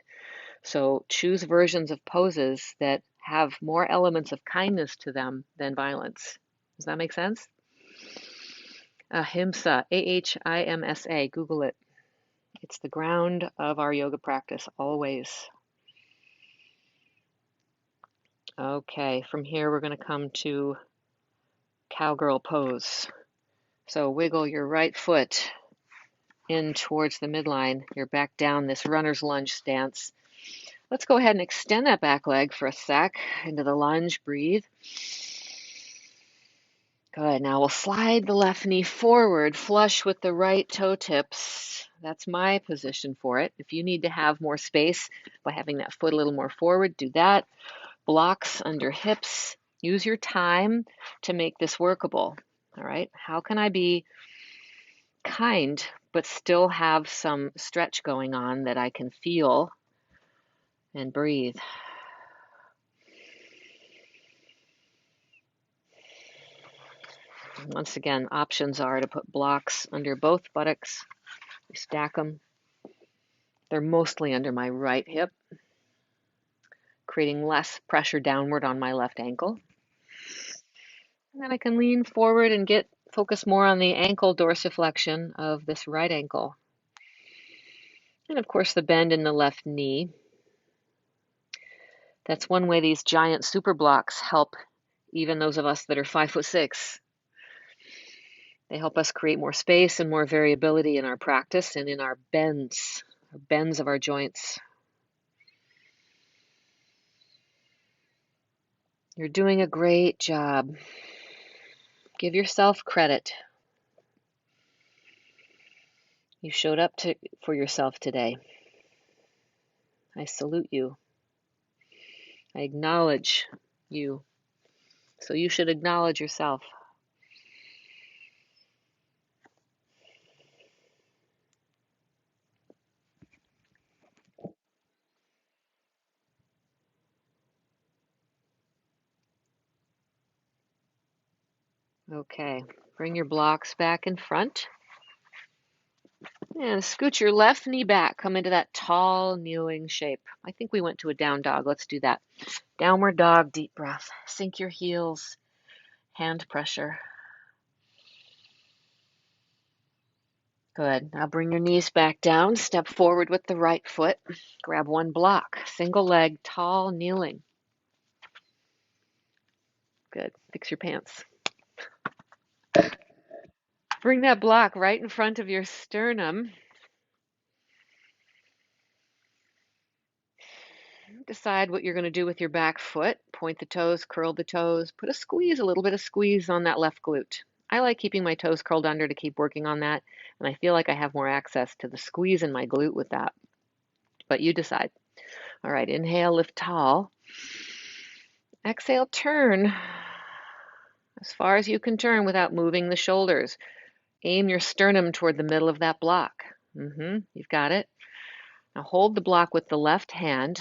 So choose versions of poses that have more elements of kindness to them than violence. Does that make sense? Ahimsa, Ahimsa, Google it. It's the ground of our yoga practice, always. Okay, from here we're going to come to cowgirl pose. So wiggle your right foot in towards the midline. You're back down this runner's lunge stance. Let's go ahead and extend that back leg for a sec into the lunge. Breathe. Good. Now we'll slide the left knee forward, flush with the right toe tips. That's my position for it. If you need to have more space by having that foot a little more forward, do that. Blocks under hips. Use your time to make this workable. All right. How can I be kind but still have some stretch going on that I can feel and breathe? Once again, options are to put blocks under both buttocks. We stack them. They're mostly under my right hip, creating less pressure downward on my left ankle. And then I can lean forward and focus more on the ankle dorsiflexion of this right ankle. And of course, the bend in the left knee. That's one way these giant super blocks help even those of us that are 5'6". They help us create more space and more variability in our practice and in our bends of our joints. You're doing a great job. Give yourself credit. You showed up for yourself today. I salute you. I acknowledge you. So you should acknowledge yourself. Okay, bring your blocks back in front. And scoot your left knee back. Come into that tall, kneeling shape. I think we went to a down dog. Let's do that. Downward dog, deep breath. Sink your heels, hand pressure. Good. Now bring your knees back down. Step forward with the right foot. Grab one block. Single leg, tall, kneeling. Good. Fix your pants. Bring that block right in front of your sternum. Decide what you're going to do with your back foot. Point the toes, curl the toes, put a little bit of squeeze on that left glute. I like keeping my toes curled under to keep working on that, and I feel like I have more access to the squeeze in my glute with that. But you decide. All right, inhale, lift tall. Exhale, turn as far as you can turn without moving the shoulders. Aim your sternum toward the middle of that block. You've got it. Now hold the block with the left hand.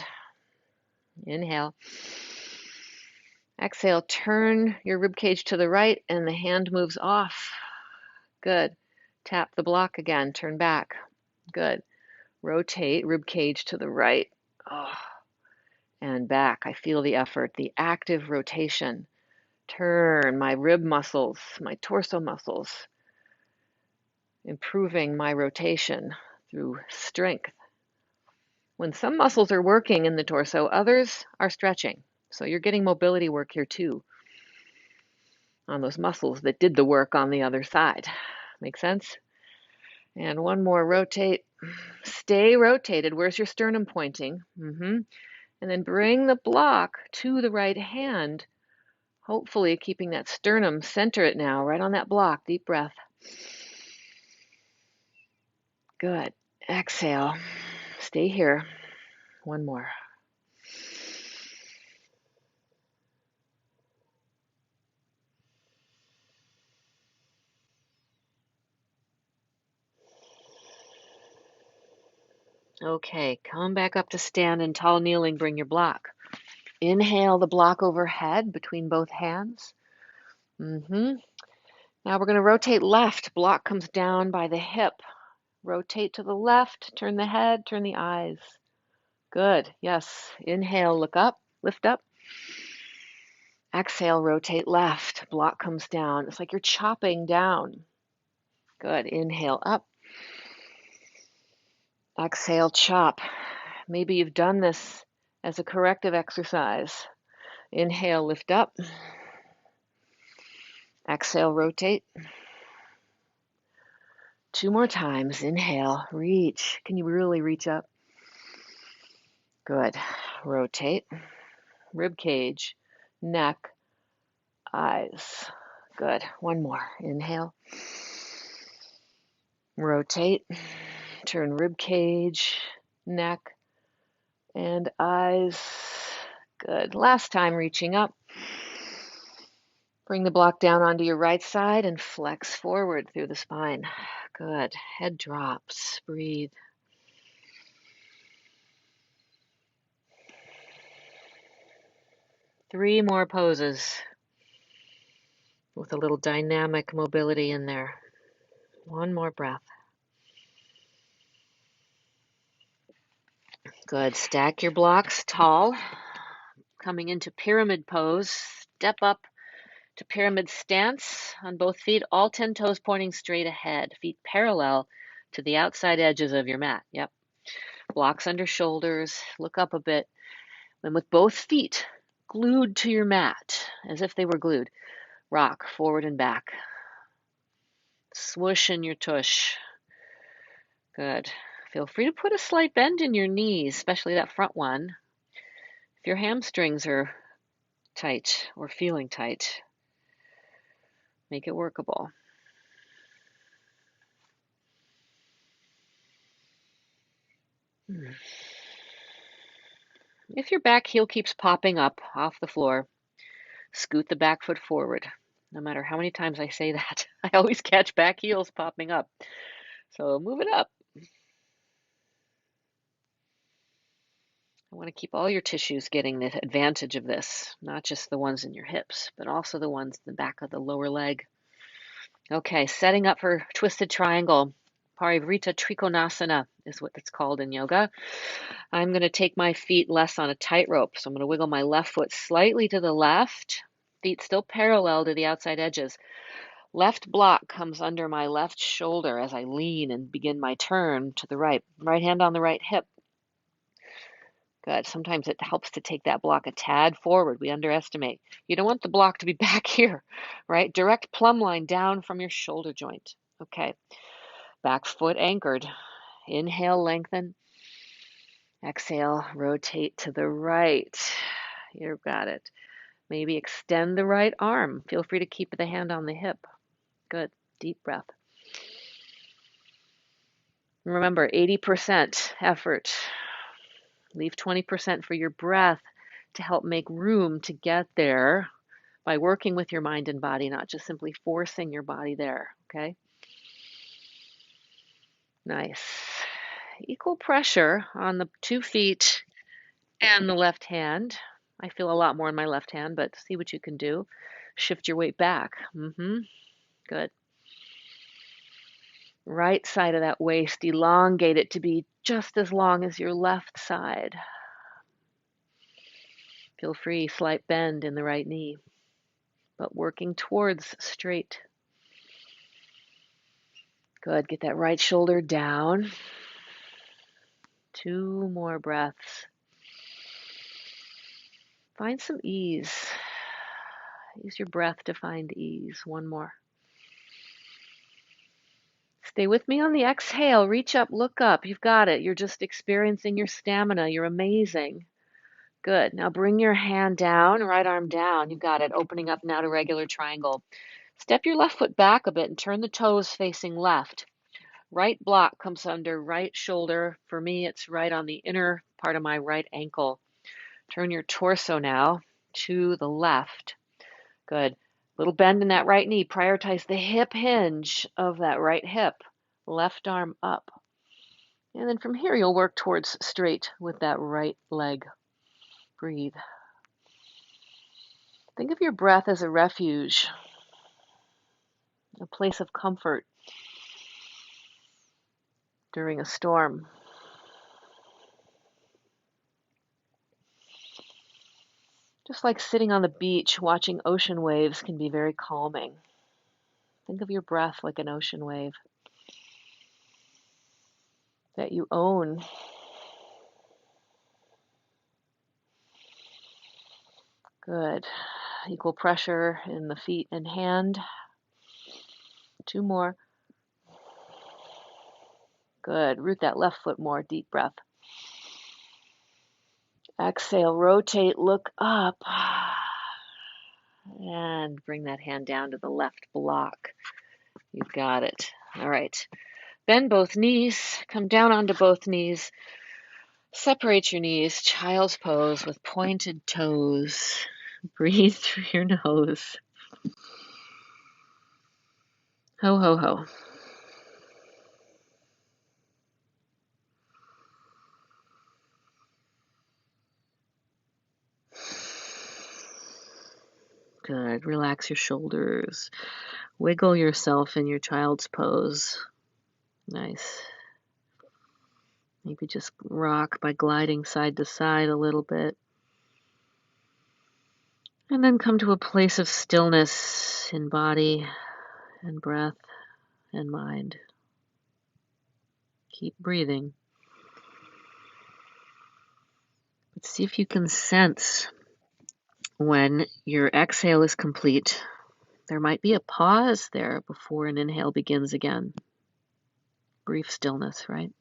Inhale. Exhale, turn your rib cage to the right and the hand moves off. Good. Tap the block again, turn back. Good. Rotate rib cage to the right. Oh, and back. I feel the effort, the active rotation. Turn my rib muscles, my torso muscles, improving my rotation through strength. When some muscles are working in the torso, others are stretching. So you're getting mobility work here too on those muscles that did the work on the other side. Make sense? And one more, rotate. Stay rotated. Where's your sternum pointing? And then bring the block to the right hand, hopefully keeping that sternum, center it now, right on that block. Deep breath. Good. Exhale. Stay here. One more. Okay, come back up to stand and tall kneeling. Bring your block. Inhale the block overhead between both hands. Now we're going to rotate left. Block comes down by the hip. Rotate to the left. Turn the head. Turn the eyes. Good. Yes. Inhale, look up. Lift up. Exhale, rotate left. Block comes down. It's like you're chopping down. Good. Inhale up. Exhale, chop. Maybe you've done this as a corrective exercise. Inhale, lift up. Exhale, rotate. 2 more times. Inhale, reach. Can you really reach up? Good. Rotate. Rib cage, neck, eyes. Good. One more. Inhale. Rotate. Turn rib cage, neck, and eyes. Good. Last time, reaching up. Bring the block down onto your right side and flex forward through the spine. Good. Head drops. Breathe. Three more poses with a little dynamic mobility in there. One more breath. Good. Stack your blocks tall. Coming into pyramid pose. Step up to pyramid stance on both feet, all 10 toes pointing straight ahead. Feet parallel to the outside edges of your mat. Yep. Blocks under shoulders. Look up a bit. And with both feet glued to your mat, as if they were glued, rock forward and back. Swoosh in your tush. Good. Feel free to put a slight bend in your knees, especially that front one. If your hamstrings are tight or feeling tight, make it workable. If your back heel keeps popping up off the floor, scoot the back foot forward. No matter how many times I say that, I always catch back heels popping up. So move it up. I want to keep all your tissues getting the advantage of this, not just the ones in your hips, but also the ones in the back of the lower leg. Okay, setting up for twisted triangle. Parivrita Trikonasana is what it's called in yoga. I'm going to take my feet less on a tightrope. So I'm going to wiggle my left foot slightly to the left, feet still parallel to the outside edges. Left block comes under my left shoulder as I lean and begin my turn to the right. Right hand on the right hip. Good. Sometimes it helps to take that block a tad forward. We underestimate. You don't want the block to be back here, right? Direct plumb line down from your shoulder joint. Okay. Back foot anchored. Inhale, lengthen. Exhale, rotate to the right. You've got it. Maybe extend the right arm. Feel free to keep the hand on the hip. Good. Deep breath. Remember, 80% effort. Leave 20% for your breath to help make room to get there by working with your mind and body, not just simply forcing your body there, okay? Nice. Equal pressure on the 2 feet and the left hand. I feel a lot more in my left hand, but see what you can do. Shift your weight back. Good. Right side of that waist, elongate it to be just as long as your left side. Feel free, slight bend in the right knee, but working towards straight. Good. Get that right shoulder down. 2 more breaths. Find some ease. Use your breath to find ease. 1 more. Stay with me on the exhale. Reach up, look up. You've got it. You're just experiencing your stamina. You're amazing. Good. Now bring your hand down, right arm down. You've got it. Opening up now to regular triangle. Step your left foot back a bit and turn the toes facing left. Right block comes under right shoulder. For me, it's right on the inner part of my right ankle. Turn your torso now to the left. Good. Little bend in that right knee. Prioritize the hip hinge of that right hip. Left arm up. And then from here, you'll work towards straight with that right leg. Breathe. Think of your breath as a refuge, a place of comfort during a storm. Just like sitting on the beach watching ocean waves can be very calming. Think of your breath like an ocean wave that you own. Good. Equal pressure in the feet and hand. 2 more. Good. Root that left foot more. Deep breath. Exhale, rotate, look up. And bring that hand down to the left block. You've got it. All right. Bend both knees. Come down onto both knees. Separate your knees. Child's pose with pointed toes. Breathe through your nose. Ho, ho, ho. Good. Relax your shoulders. Wiggle yourself in your child's pose. Nice. Maybe just rock by gliding side to side a little bit. And then come to a place of stillness in body and breath and mind. Keep breathing. But see if you can sense when your exhale is complete. There might be a pause there before an inhale begins again. Brief stillness, right?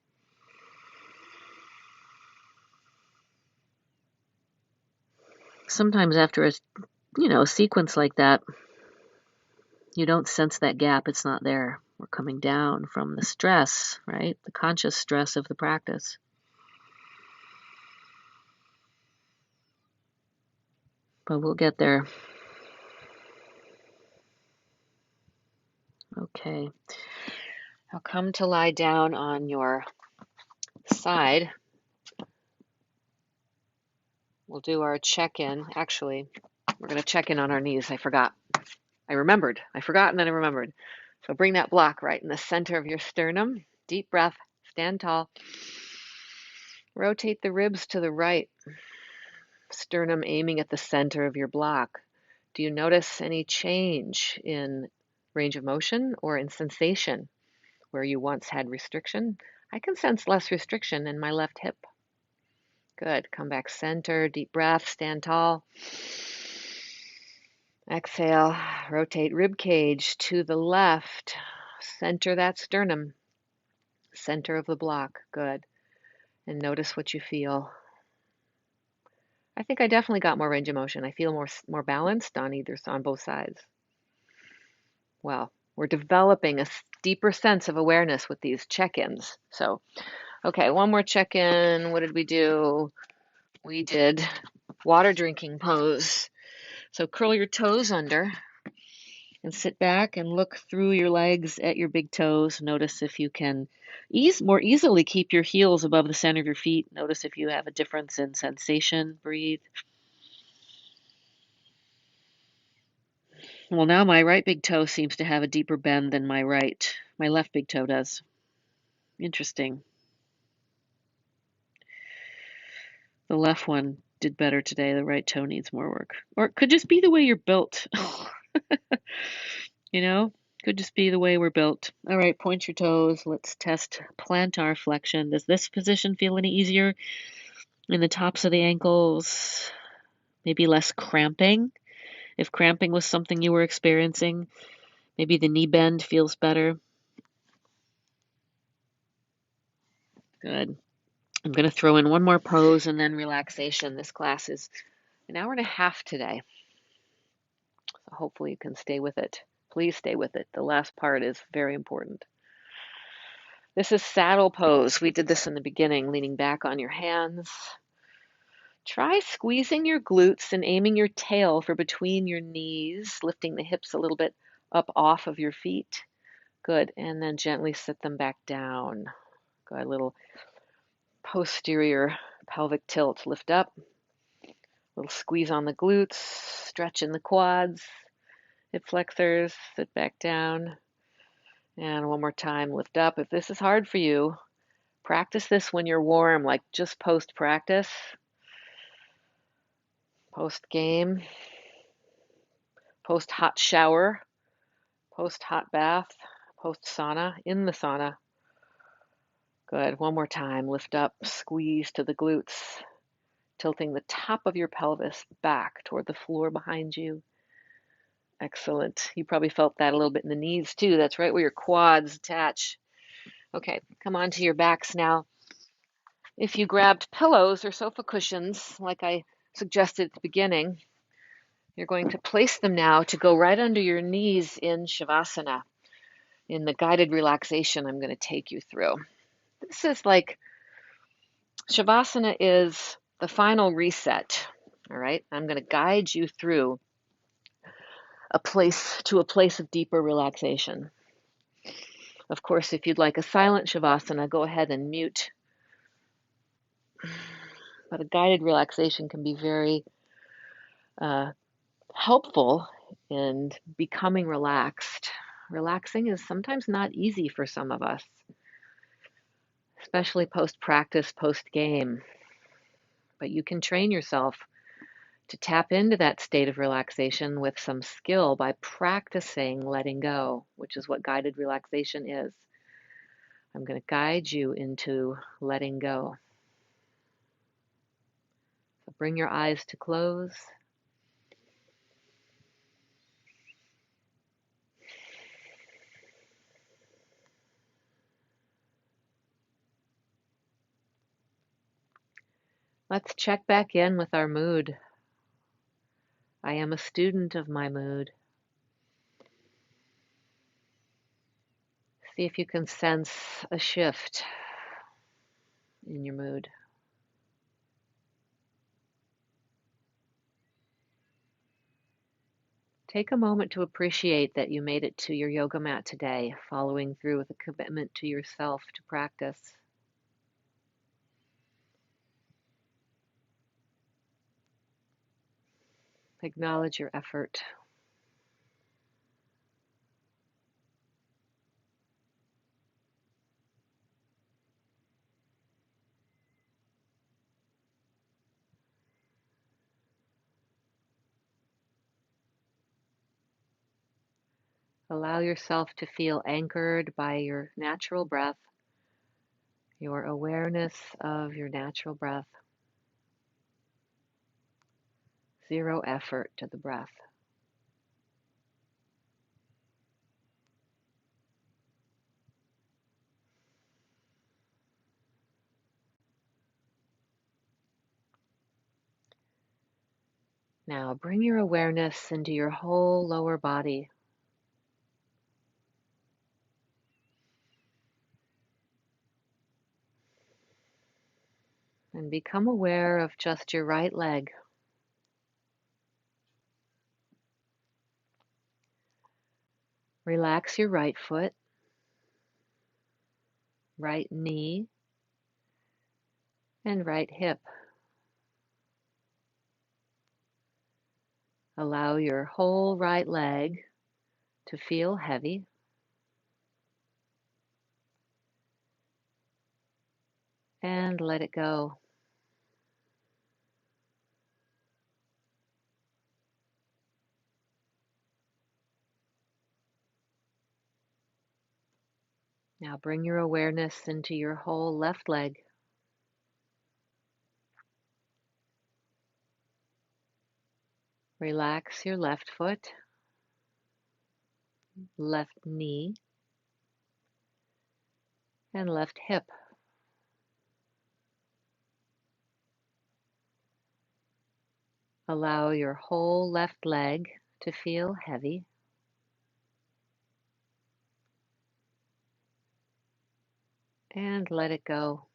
Sometimes after a sequence like that, you don't sense that gap. It's not there. We're coming down from the stress, right? The conscious stress of the practice. But we'll get there. Okay. Now come to lie down on your side. We'll do our check-in. Actually, we're going to check in on our knees. I forgot. I forgot and then I remembered. So bring that block right in the center of your sternum. Deep breath. Stand tall. Rotate the ribs to the right. Sternum aiming at the center of your block. Do you notice any change in range of motion or in sensation where you once had restriction? I can sense less restriction in my left hip. Good. Come back center. Deep breath. Stand tall. Exhale. Rotate rib cage to the left. Center that sternum. Center of the block. Good. and notice what you feel. I think I definitely got more range of motion. I feel more balanced on both sides. Well, we're developing a deeper sense of awareness with these check-ins. So, okay, one more check-in. What did we do? We did water drinking pose. So curl your toes under and sit back and look through your legs at your big toes. Notice if you can more easily keep your heels above the center of your feet. Notice if you have a difference in sensation. Breathe. Well, now my right big toe seems to have a deeper bend than my left big toe does. Interesting. The left one did better today. The right toe needs more work. Or it could just be the way you're built. You know, could just be the way we're built. All right, point your toes. Let's test plantar flexion. Does this position feel any easier in the tops of the ankles? Maybe less cramping? If cramping was something you were experiencing, maybe the knee bend feels better. Good. I'm going to throw in one more pose and then relaxation. This class is an hour and a half today, so hopefully you can stay with it. Please stay with it. The last part is very important. This is saddle pose. We did this in the beginning, leaning back on your hands. Try squeezing your glutes and aiming your tail for between your knees, lifting the hips a little bit up off of your feet. Good. And then gently sit them back down. Good. Little posterior pelvic tilt. Lift up. Little squeeze on the glutes. Stretch in the quads. Hip flexors. Sit back down. And one more time. Lift up. If this is hard for you, practice this when you're warm, like just post-practice. Post-game. Post-hot shower. Post-hot bath, post-sauna, in the sauna. Good. One more time. Lift up, squeeze to the glutes, tilting the top of your pelvis back toward the floor behind you. Excellent. You probably felt that a little bit in the knees too. That's right where your quads attach. Okay, come on to your backs now. If you grabbed pillows or sofa cushions, like I suggested at the beginning, you're going to place them now to go right under your knees in Shavasana, in the guided relaxation I'm going to take you through. This is like Shavasana is the final reset. All right. I'm going to guide you through a place of deeper relaxation. Of course, if you'd like a silent Shavasana, go ahead and mute. But a guided relaxation can be very helpful in becoming relaxed. Relaxing is sometimes not easy for some of us, especially post-practice, post-game. But you can train yourself to tap into that state of relaxation with some skill by practicing letting go, which is what guided relaxation is. I'm going to guide you into letting go. So bring your eyes to close. Let's check back in with our mood. I am a student of my mood. See if you can sense a shift in your mood. Take a moment to appreciate that you made it to your yoga mat today, following through with a commitment to yourself to practice. Acknowledge your effort. Allow yourself to feel anchored by your natural breath, your awareness of your natural breath. Zero effort to the breath. Now bring your awareness into your whole lower body. And become aware of just your right leg. Relax your right foot, right knee, and right hip. Allow your whole right leg to feel heavy. And let it go. Now bring your awareness into your whole left leg. Relax your left foot, left knee, and left hip. Allow your whole left leg to feel heavy. And let it go.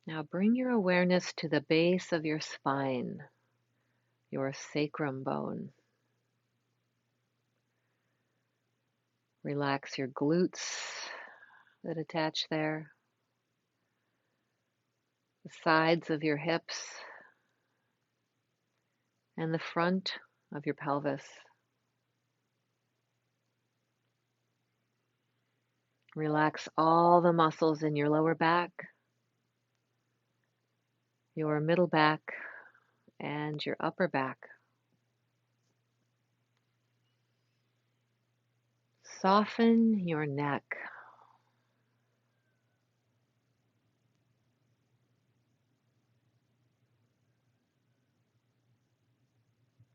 Now bring your awareness to the base of your spine, your sacrum bone. Relax your glutes that attach there, the sides of your hips, and the front of your pelvis. Relax all the muscles in your lower back, your middle back, and your upper back. Soften your neck.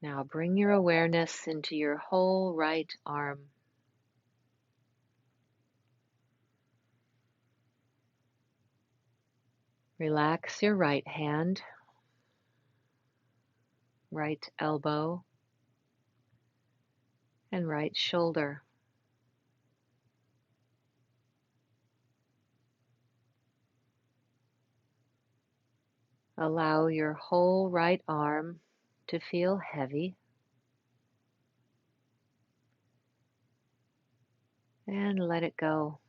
Now bring your awareness into your whole right arm. Relax your right hand, right elbow, and right shoulder. Allow your whole right arm to feel heavy. And let it go.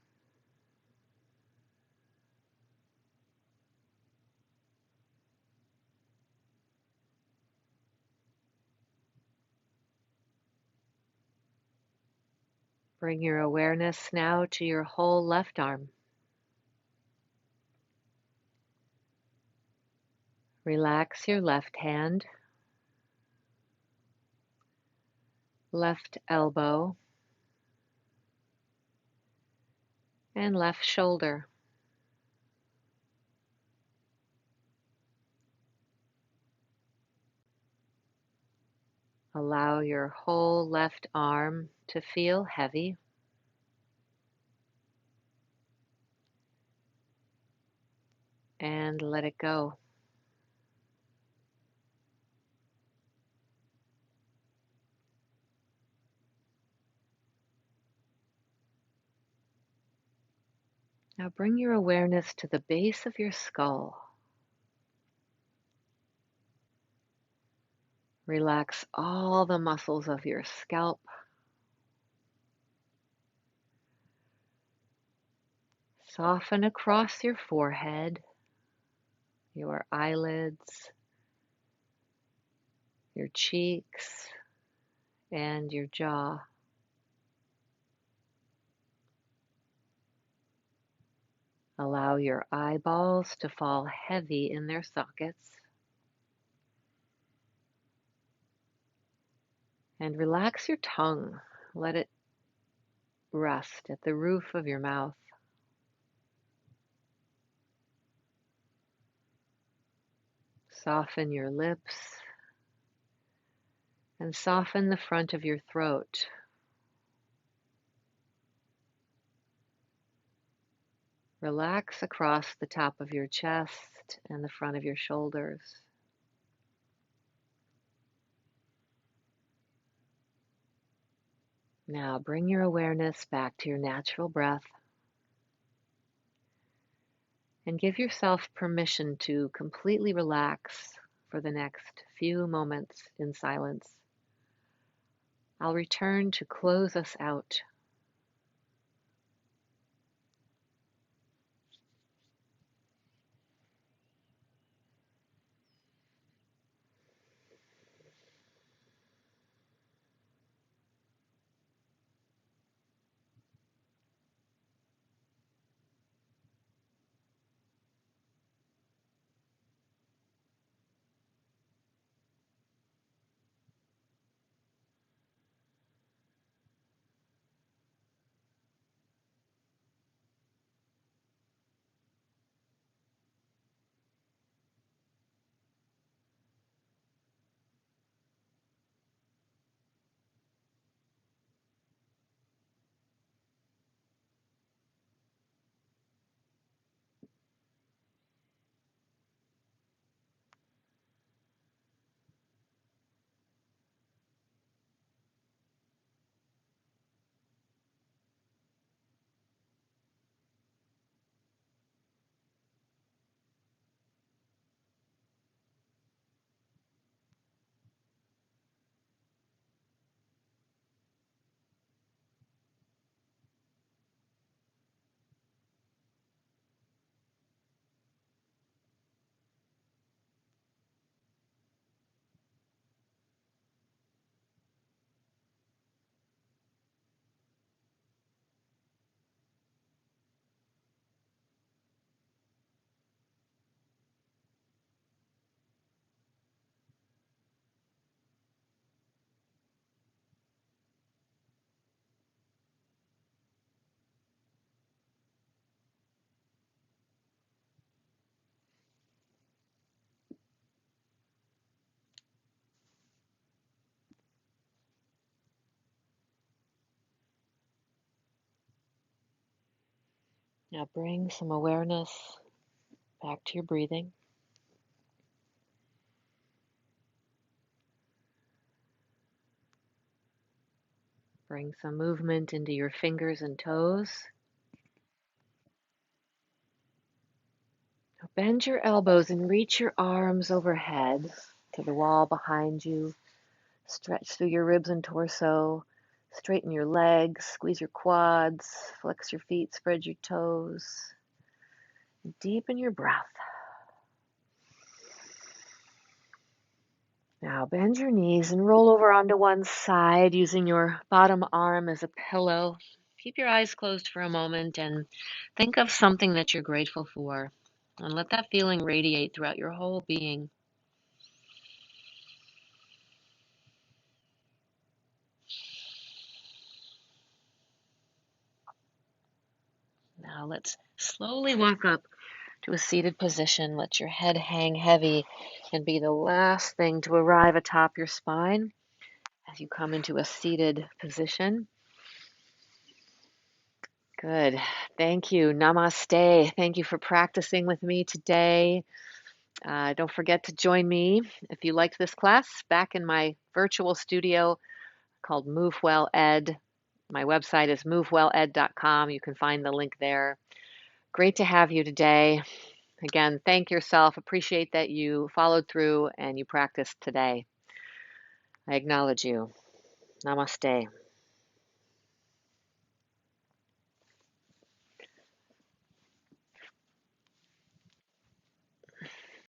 Bring your awareness now to your whole left arm. Relax your left hand, left elbow, and left shoulder. Allow your whole left arm to feel heavy. And let it go. Now bring your awareness to the base of your skull. Relax all the muscles of your scalp. Soften across your forehead, your eyelids, your cheeks, and your jaw. Allow your eyeballs to fall heavy in their sockets. And relax your tongue. Let it rest at the roof of your mouth. Soften your lips and soften the front of your throat. Relax across the top of your chest and the front of your shoulders. Now bring your awareness back to your natural breath and give yourself permission to completely relax for the next few moments in silence. I'll return to close us out. Now bring some awareness back to your breathing. Bring some movement into your fingers and toes. Now bend your elbows and reach your arms overhead to the wall behind you. Stretch through your ribs and torso. Straighten your legs, squeeze your quads, flex your feet, spread your toes. Deepen your breath. Now bend your knees and roll over onto one side using your bottom arm as a pillow. Keep your eyes closed for a moment and think of something that you're grateful for. And let that feeling radiate throughout your whole being. Now let's slowly walk up to a seated position. Let your head hang heavy and be the last thing to arrive atop your spine as you come into a seated position. Good. Thank you. Namaste. Thank you for practicing with me today. Don't forget to join me if you liked this class back in my virtual studio called Move Well Ed. My website is movewelled.com. You can find the link there. Great to have you today. Again, thank yourself. Appreciate that you followed through and you practiced today. I acknowledge you. Namaste.